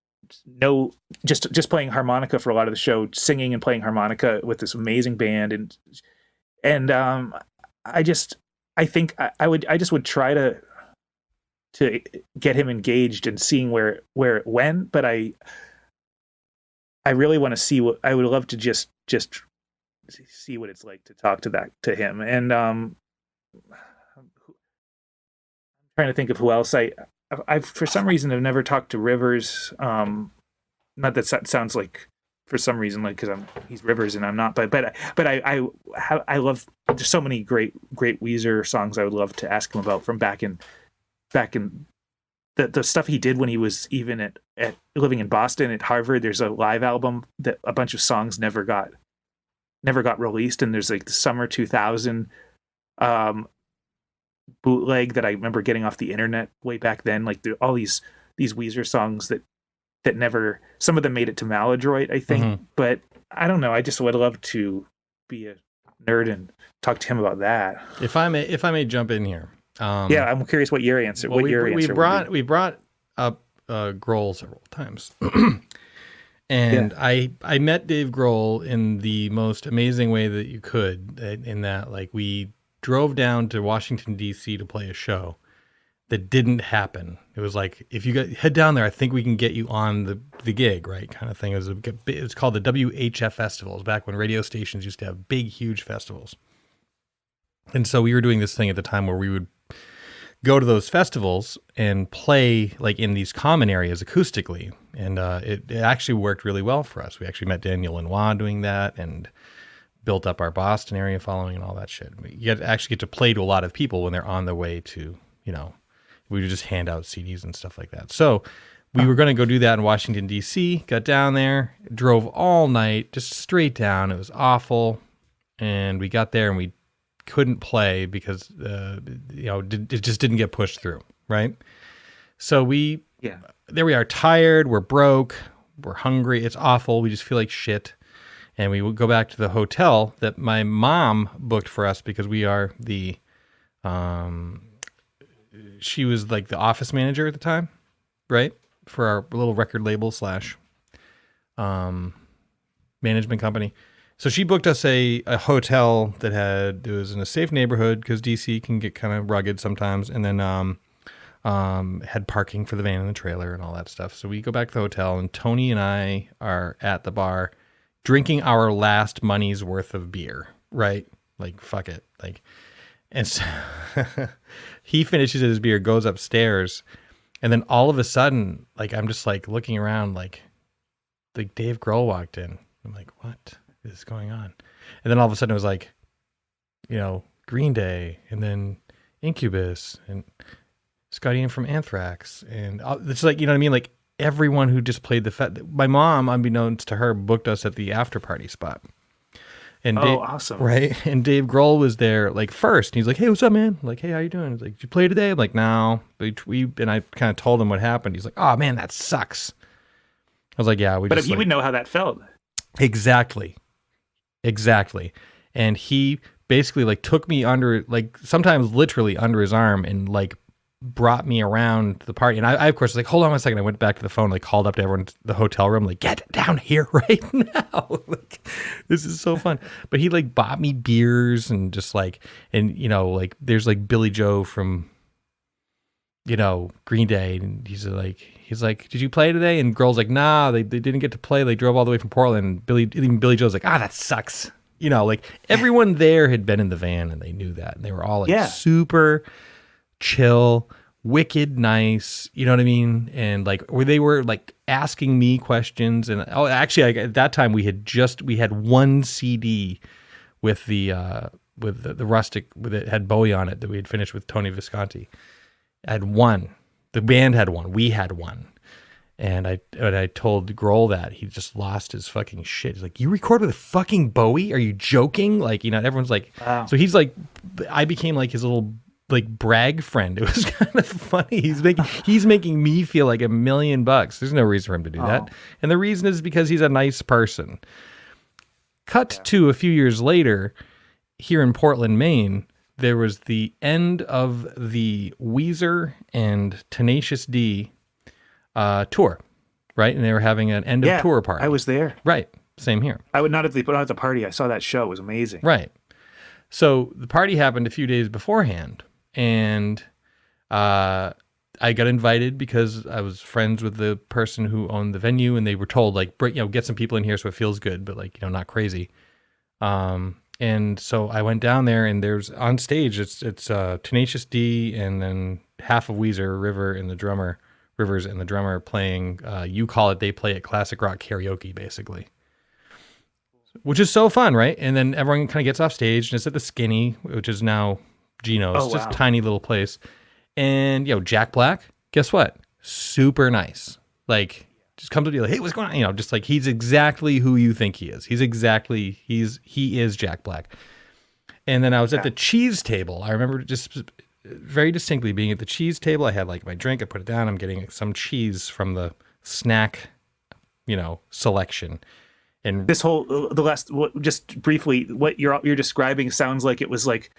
Speaker 2: playing harmonica for a lot of the show, singing and playing harmonica with this amazing band, and I think I would try to get him engaged and seeing where it went, but I really want to see what I would love to just see what it's like to talk to him. And I'm trying to think of who else I for some reason have never talked to Rivers. Not that sounds like for some reason, like, because he's Rivers and I'm not, but I love, there's so many great Weezer songs I would love to ask him about from back in the stuff he did when he was even at living in Boston at Harvard. There's a live album that a bunch of songs never got released, and there's like the Summer 2000 bootleg that I remember getting off the internet way back then. Like all these Weezer songs that never, some of them made it to Maladroit, I think, but I don't know. I just would love to be a nerd and talk to him about that.
Speaker 1: If I may jump in here.
Speaker 2: Yeah, I'm curious what your answer.
Speaker 1: Well, we brought up Grohl several times, and yeah. I met Dave Grohl in the most amazing way that you could. In that, like, we drove down to Washington D.C. to play a show that didn't happen. It was like, if you head down there, I think we can get you on the gig, right? Kind of thing. It's called the WHF festivals, back when radio stations used to have big, huge festivals. And so we were doing this thing at the time where we would go to those festivals and play like in these common areas acoustically. And it actually worked really well for us. We actually met Daniel Lanois doing that and built up our Boston area following and all that shit. You actually get to play to a lot of people when they're on their way to, you know, we would just hand out CDs and stuff like that. So we were going to go do that in Washington, D.C., got down there, drove all night, just straight down. It was awful. And we got there and we couldn't play because, it just didn't get pushed through, right? So there we are, tired, we're broke, we're hungry, it's awful, we just feel like shit. And we would go back to the hotel that my mom booked for us because we are the... she was like the office manager at the time, right? For our little record label / management company. So she booked us a hotel that it was in a safe neighborhood because DC can get kind of rugged sometimes. And then had parking for the van and the trailer and all that stuff. So we go back to the hotel and Tony and I are at the bar drinking our last money's worth of beer, right? Like, fuck it. Like, and so he finishes his beer, goes upstairs, and then all of a sudden, like, I'm just like looking around, like Dave Grohl walked in. I'm like, what is going on? And then all of a sudden it was like, you know, Green Day, and then Incubus, and Scott Ian from Anthrax, and it's like, you know what I mean? Like everyone who just played my mom, unbeknownst to her, booked us at the after party spot. And
Speaker 2: awesome.
Speaker 1: Right. And Dave Grohl was there like first. And he's like, hey, what's up, man? I'm like, hey, how you doing? He's like, did you play today? I'm like, no. And I kind of told him what happened. He's like, oh man, that sucks. I was like, yeah.
Speaker 2: But if he would know how that felt.
Speaker 1: Exactly. And he basically like took me under, like sometimes literally under his arm and like brought me around the party. And I of course, was like, hold on 1 second. I went back to the phone, like called up to everyone in the hotel room, like, get down here right now. Like, this is so fun. But he like bought me beers and just like, and you know, like there's like Billy Joe from, you know, Green Day. And he's like, did you play today? And girls like, nah, they didn't get to play. They drove all the way from Portland. Even Billy Joe's like, that sucks. You know, like everyone there had been in the van and they knew that. And they were all like super chill, wicked nice, you know what I mean? And like where they were like asking me questions. And actually at that time we had one CD with the rustic, with it had Bowie on it that we had finished with Tony Visconti. I had one. The band had one. We had one. And I told Grohl that he just lost his fucking shit. He's like, you recorded with fucking Bowie? Are you joking? Like, you know, everyone's like, wow. So he's like, I became like his little like brag friend. It was kind of funny. He's making me feel like $1 million. There's no reason for him to do that. And the reason is because he's a nice person. Cut to a few years later, here in Portland, Maine, there was the end of the Weezer and Tenacious D tour, right? And they were having an end of tour party.
Speaker 2: I was there.
Speaker 1: Right. Same here.
Speaker 2: I would not at the party. I saw that show. It was amazing.
Speaker 1: Right. So the party happened a few days beforehand, and I got invited because I was friends with the person who owned the venue, and they were told like, get some people in here so it feels good, but like, not crazy. And so I went down there, and there's on stage, it's Tenacious D and then half of Weezer, Rivers and the drummer playing, You Call It, They Play It, classic rock karaoke, basically. Which is so fun, right? And then everyone kind of gets off stage, and it's at the Skinny, which is now Gino's. It's just a tiny little place. And, Jack Black, guess what? Super nice. Like, just comes up to you like, hey, what's going on? Just like, he's exactly who you think he is. He is Jack Black. And then I was at the cheese table. I remember just very distinctly being at the cheese table. I had like my drink, I put it down. I'm getting some cheese from the snack, selection. And
Speaker 2: this whole just briefly, what you're describing sounds like it was like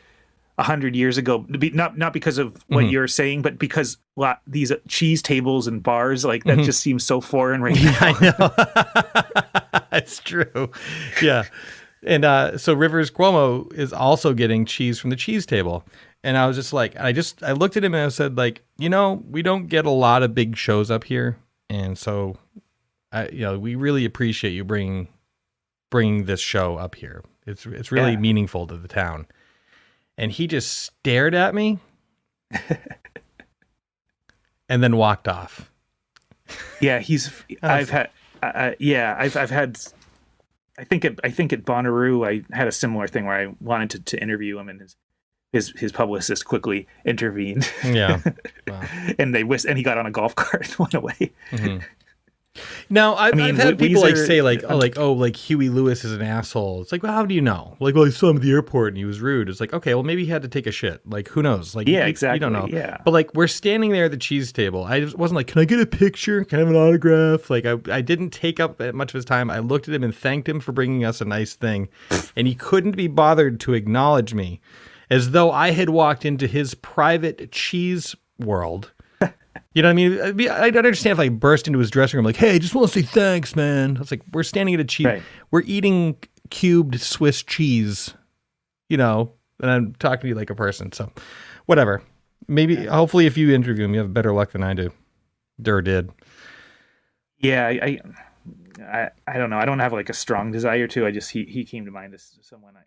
Speaker 2: 100 years ago. Not because of what you're saying, but because these cheese tables and bars like that just seems so foreign right now.
Speaker 1: I know. It's true. Yeah. And so Rivers Cuomo is also getting cheese from the cheese table. And I was just like, I looked at him and I said, like, we don't get a lot of big shows up here. And so, we really appreciate you bringing this show up here. It's really meaningful to the town. And he just stared at me and then walked off.
Speaker 2: Yeah, I've had, I think at Bonnaroo, I had a similar thing where I wanted to interview him, and his publicist quickly intervened.
Speaker 1: Yeah. Wow.
Speaker 2: And he got on a golf cart and went away.
Speaker 1: Mm-hmm. Now, I've had people say like Huey Lewis is an asshole. It's like, well, how do you know? Like, well, I saw him at the airport and he was rude. It's like, okay, well, maybe he had to take a shit. Like, who knows? Like,
Speaker 2: exactly.
Speaker 1: You don't know.
Speaker 2: Yeah.
Speaker 1: But like, we're standing there at the cheese table. I just wasn't like, can I get a picture? Can I have an autograph? Like, I didn't take up much of his time. I looked at him and thanked him for bringing us a nice thing, and he couldn't be bothered to acknowledge me, as though I had walked into his private cheese world. You know what I mean? I'd understand if I burst into his dressing room like, hey, I just want to say thanks, man. I was like, we're standing at a cheese. Right. We're eating cubed Swiss cheese, and I'm talking to you like a person. So whatever. Maybe, hopefully if you interview him, you have better luck than I do. Or did.
Speaker 2: Yeah, I don't know. I don't have like a strong desire to. He came to mind as someone I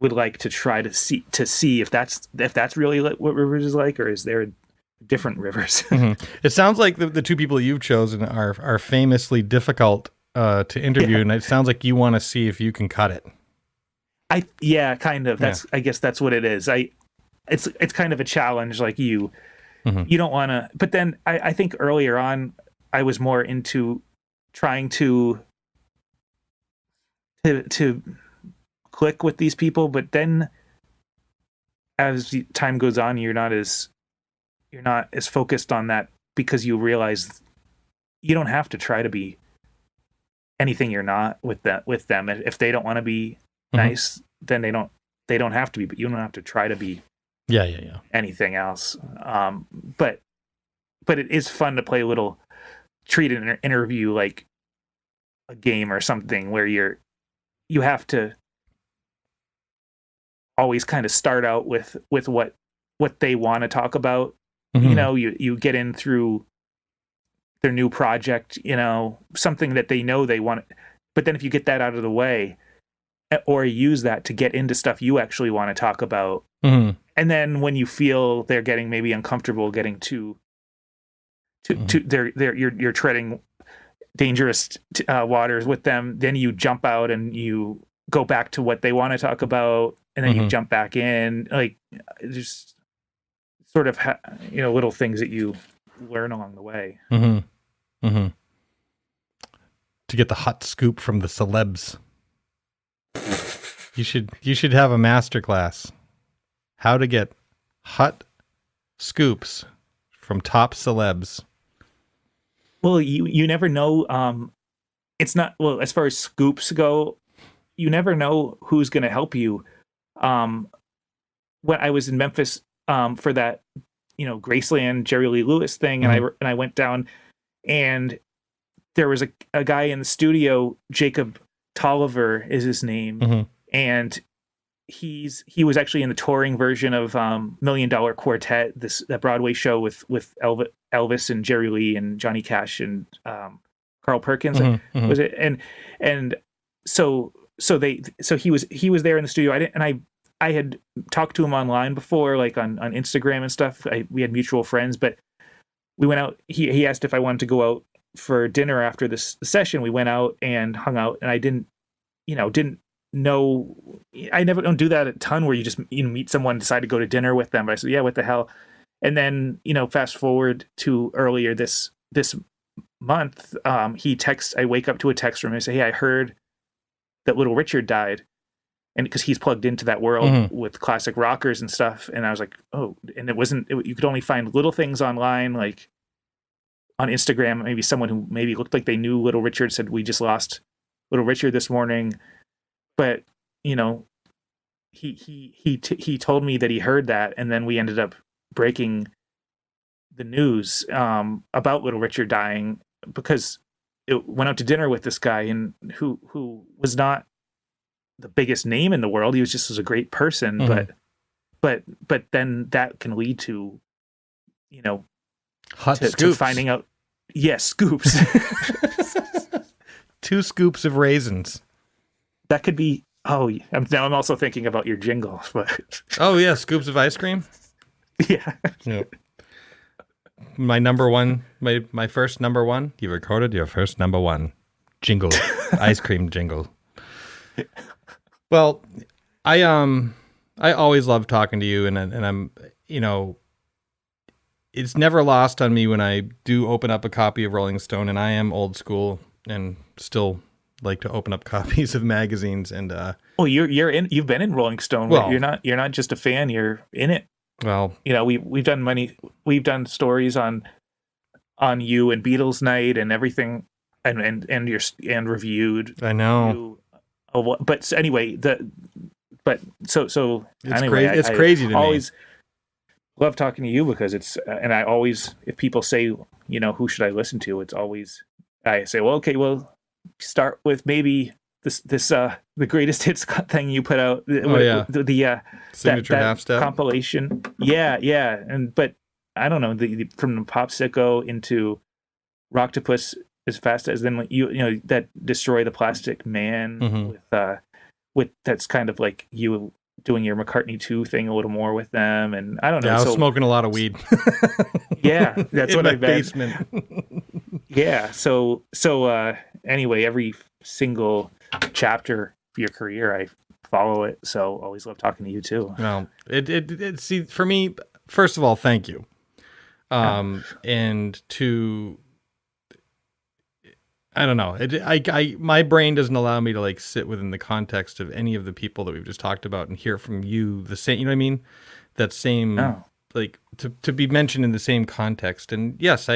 Speaker 2: would like to try to see if that's really what Rivers is like, or is there different Rivers.
Speaker 1: Mm-hmm. It sounds like the two people you've chosen are famously difficult to interview, and it sounds like you want to see if you can cut it.
Speaker 2: Kind of. I guess that's what it is. It's kind of a challenge. Like you don't want to. But then I think earlier on, I was more into trying to click with these people. But then, as time goes on, you're not as focused on that, because you realize you don't have to try to be anything you're not with them. If they don't want to be nice, then they don't have to be, but you don't have to try to be
Speaker 1: Yeah.
Speaker 2: anything else. But it is fun to play a little, treat an interview like a game or something where you have to always kind of start out with what they want to talk about.
Speaker 1: Mm-hmm.
Speaker 2: You know, you get in through their new project, you know, something that they know they want. But then if you get that out of the way, or use that to get into stuff you actually want to talk about,
Speaker 1: mm-hmm.
Speaker 2: and then when you feel they're getting maybe uncomfortable, getting too you're treading dangerous waters with them, then you jump out and you go back to what they want to talk about, and then you jump back in, like just sort of little things that you learn along the way.
Speaker 1: To get the hot scoop from the celebs. You should have a master class. How to get hot scoops from top celebs.
Speaker 2: Well, you never know. It's not, well, as far as scoops go, you never know who's going to help you. When I was in Memphis for that, Graceland Jerry Lee Lewis thing, and I went down, and there was a guy in the studio, Jacob Tolliver is his name, and he was actually in the touring version of $1 Million Quartet, that Broadway show with Elvis and Jerry Lee and Johnny Cash and Carl Perkins, was it? And so he was there in the studio. I had talked to him online before, like on Instagram and stuff. We had mutual friends, but we went out. He asked if I wanted to go out for dinner after this session. We went out and hung out, and I didn't know. I don't do that a ton where you just meet someone, decide to go to dinner with them. But I said, yeah, what the hell? And then fast forward to earlier this month, I wake up to a text from him and say, hey, I heard that Little Richard died. And because he's plugged into that world with classic rockers and stuff. And I was like, oh, and you could only find little things online, like on Instagram, maybe someone who maybe looked like they knew Little Richard said, we just lost Little Richard this morning. But, he told me that he heard that. And then we ended up breaking the news about Little Richard dying, because it went out to dinner with this guy and who was not the biggest name in the world. He was a great person, but then that can lead to,
Speaker 1: hot scoops.
Speaker 2: To finding out. Yes, scoops.
Speaker 1: 2 scoops of raisins.
Speaker 2: That could be. Oh, I'm also thinking about your jingle, but
Speaker 1: oh yeah, scoops of ice cream.
Speaker 2: Yeah.
Speaker 1: My number one, my first number one. You recorded your first number one jingle, ice cream jingle. Well, I always love talking to you, and I'm it's never lost on me when I do open up a copy of Rolling Stone, and I am old school and still like to open up copies of magazines. And
Speaker 2: well, you've been in Rolling Stone. Well, you're not just a fan, you're in it.
Speaker 1: Well,
Speaker 2: we've done stories on you and Beatles Night and everything, and reviewed.
Speaker 1: I know.
Speaker 2: But anyway, so
Speaker 1: it's
Speaker 2: anyway,
Speaker 1: crazy. It's crazy to me.
Speaker 2: Always love talking to you because and I always, if people say, who should I listen to? It's always, I say, well, okay, well, start with maybe this the greatest hits thing you put out. The
Speaker 1: signature half step
Speaker 2: compilation. Yeah. But I don't know, from the Popsicle into Rocktopus as fast as, then that Destroy the Plastic Man with that's kind of like you doing your McCartney 2 thing a little more with them, and I don't know.
Speaker 1: Yeah, I was smoking a lot of weed.
Speaker 2: Yeah, that's what I've been.
Speaker 1: Basement.
Speaker 2: Yeah. So anyway, every single chapter of your career, I follow it. So always love talking to you too.
Speaker 1: Well, see, for me, first of all, thank you. And to, I don't know. My brain doesn't allow me to like sit within the context of any of the people that we've just talked about and hear from you the same. You know what I mean? That same, like to be mentioned in the same context. And yes,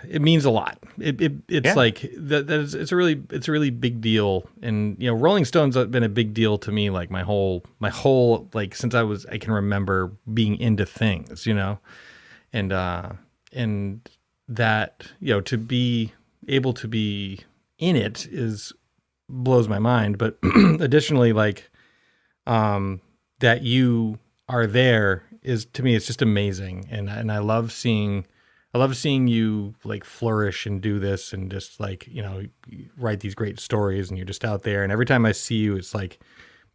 Speaker 1: it means a lot. It's
Speaker 2: Yeah.
Speaker 1: like it's a really big deal. And Rolling Stones have been a big deal to me like my whole like since I can remember being into things, and that to be able to be in it blows my mind. But additionally, like that you are there is, to me, it's just amazing. And I love seeing you like flourish and do this and just like, write these great stories, and you're just out there. And every time I see you, it's like,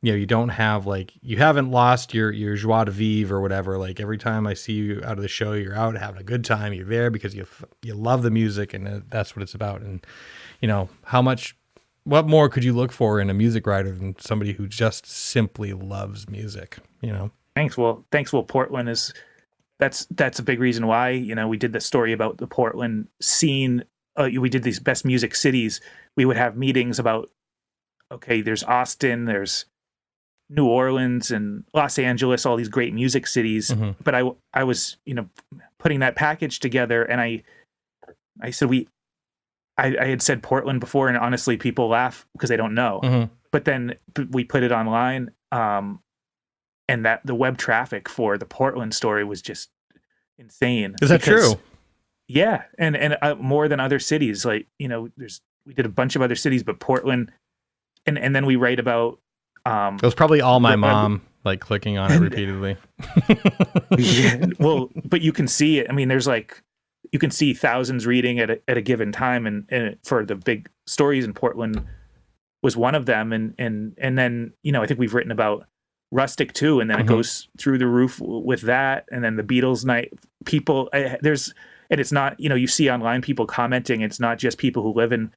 Speaker 1: you don't have like, you haven't lost your joie de vivre or whatever. Like every time I see you out of the show, you're out having a good time. You're there because you love the music, and that's what it's about. And what more could you look for in a music writer than somebody who just simply loves music,
Speaker 2: Thanks. Well, Portland is, that's a big reason why, we did the story about the Portland scene. We did these best music cities. We would have meetings about, okay, there's Austin, there's New Orleans and Los Angeles, all these great music cities.
Speaker 1: Mm-hmm.
Speaker 2: But I was, putting that package together, and I said, I had said Portland before, and honestly, people laugh because they don't know.
Speaker 1: Mm-hmm.
Speaker 2: But then we put it online, and that the web traffic for the Portland story was just insane.
Speaker 1: Is that true?
Speaker 2: Yeah, and more than other cities. Like, we did a bunch of other cities, but Portland, and then we write about.
Speaker 1: It was probably all my mom like clicking on it repeatedly.
Speaker 2: Yeah, well, but you can see it. I mean, there's like, you can see thousands reading at a given time, and for the big stories in Portland was one of them. And then, I think we've written about Rustic too. And then it goes through the roof with that. And then the Beatles night, people and it's not, you see online people commenting. It's not just people who live in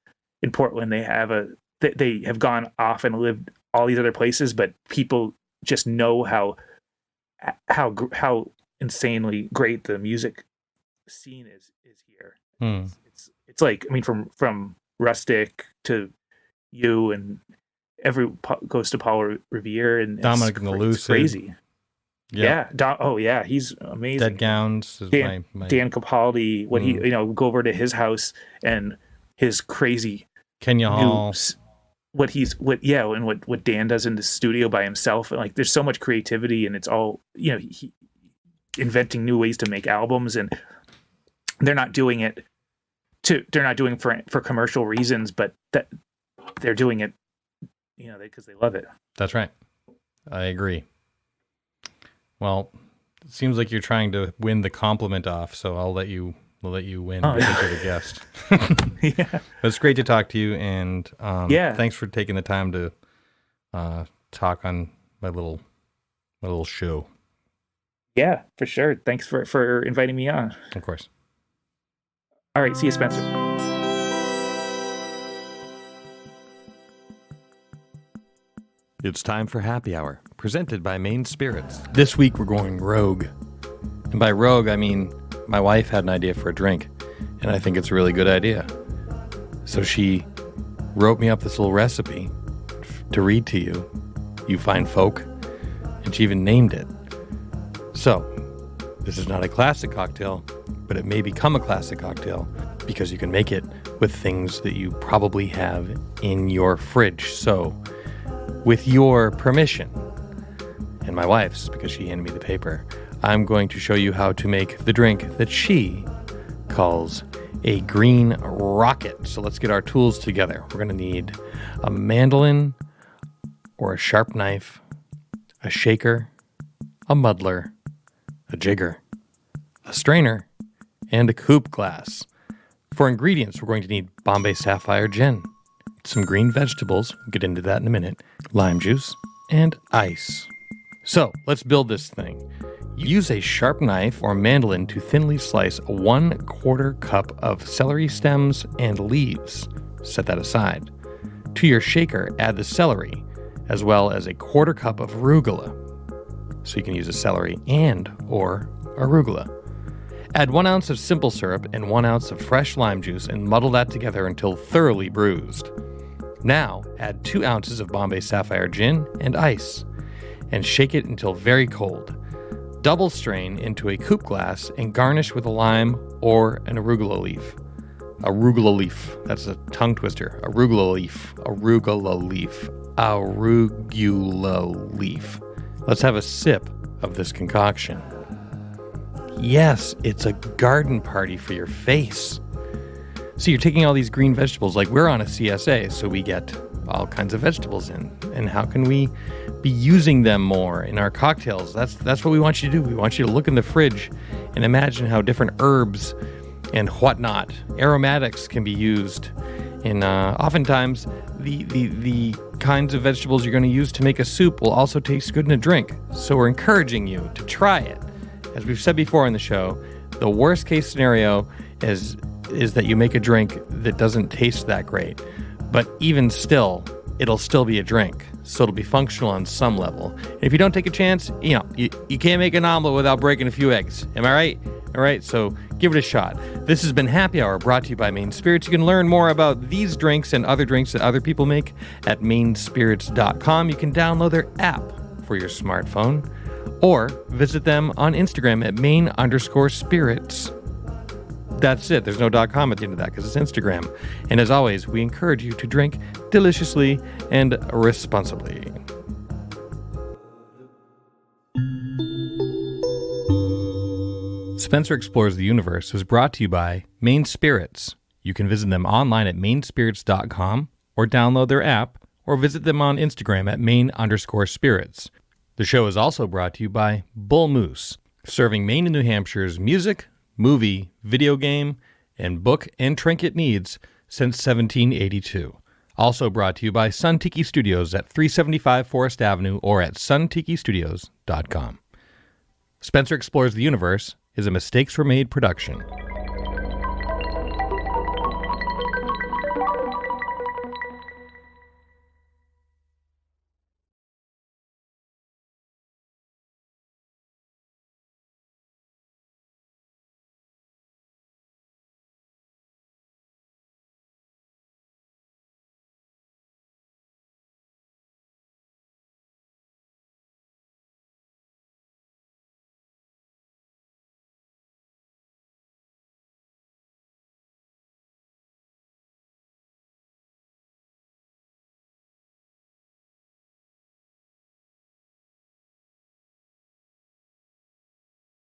Speaker 2: Portland. They have gone off and lived all these other places, but people just know how insanely great the music scene is here. It's like, I mean, from Rustic to you, and goes to Paul Revere, and
Speaker 1: Dominic and the Lucid.
Speaker 2: It's crazy. Yeah. He's amazing.
Speaker 1: Dead Gowns is
Speaker 2: Dan Capaldi, when he go over to his house and his crazy
Speaker 1: Kenya Hall.
Speaker 2: What Dan does in the studio by himself. And like, there's so much creativity, and it's all, he inventing new ways to make albums, and they're not doing it for commercial reasons, but that they're doing it, because they love it.
Speaker 1: That's right. I agree. Well, it seems like you're trying to win the compliment off, so I'll let you win because you're the guest.
Speaker 2: Yeah.
Speaker 1: It's great to talk to you, and thanks for taking the time to talk on my little show.
Speaker 2: Yeah, for sure. Thanks for inviting me on.
Speaker 1: Of course.
Speaker 2: All right, see you, Spencer.
Speaker 1: It's time for Happy Hour, presented by Main Spirits. This week we're going rogue. And by rogue, I mean my wife had an idea for a drink, and I think it's a really good idea. So she wrote me up this little recipe to read to you, you fine folk, and she even named it. So, this is not a classic cocktail, but it may become a classic cocktail because you can make it with things that you probably have in your fridge. So, with your permission, and my wife's, because she handed me the paper, I'm going to show you how to make the drink that she calls a green rocket. So let's get our tools together. We're going to need a mandolin or a sharp knife, a shaker, a muddler, a jigger, a strainer, and a coupe glass. For ingredients, we're going to need Bombay Sapphire Gin, some green vegetables, we'll get into that in a minute, lime juice, and ice. So, let's build this thing. Use a sharp knife or mandolin to thinly slice 1/4 cup of celery stems and leaves. Set that aside. To your shaker, add the celery, as well as 1/4 cup of arugula. So you can use a celery or arugula. Add 1 ounce of simple syrup and 1 ounce of fresh lime juice and muddle that together until thoroughly bruised. Now, add 2 ounces of Bombay Sapphire Gin and ice, and shake it until very cold. Double strain into a coupe glass and garnish with a lime or an arugula leaf. Arugula leaf. That's a tongue twister. Arugula leaf. Arugula leaf. Arugula leaf. Let's have a sip of this concoction. Yes, it's a garden party for your face. So you're taking all these green vegetables, like we're on a CSA, so we get all kinds of vegetables in. And how can we be using them more in our cocktails? That's what we want you to do. We want you to look in the fridge and imagine how different herbs and whatnot, aromatics, can be used. And oftentimes, the kinds of vegetables you're going to use to make a soup will also taste good in a drink. So we're encouraging you to try it. As we've said before in the show, the worst case scenario is that you make a drink that doesn't taste that great. But even still, it'll still be a drink. So it'll be functional on some level. And if you don't take a chance, you can't make an omelet without breaking a few eggs. Am I right? All right, so give it a shot. This has been Happy Hour, brought to you by Main Spirits. You can learn more about these drinks and other drinks that other people make at mainspirits.com. You can download their app for your smartphone or visit them on Instagram at main_spirits. That's it. There's no .com at the end of that because it's Instagram. And as always, we encourage you to drink deliciously and responsibly. Spencer Explores the Universe is brought to you by Main Spirits. You can visit them online at mainspirits.com or download their app or visit them on Instagram at main_spirits. The show is also brought to you by Bull Moose, serving Maine and New Hampshire's music, movie, video game, and book and trinket needs since 1782. Also brought to you by Sun Tiki Studios at 375 Forest Avenue or at suntikistudios.com. Spencer Explores the Universe is a Mistakes Were Made production.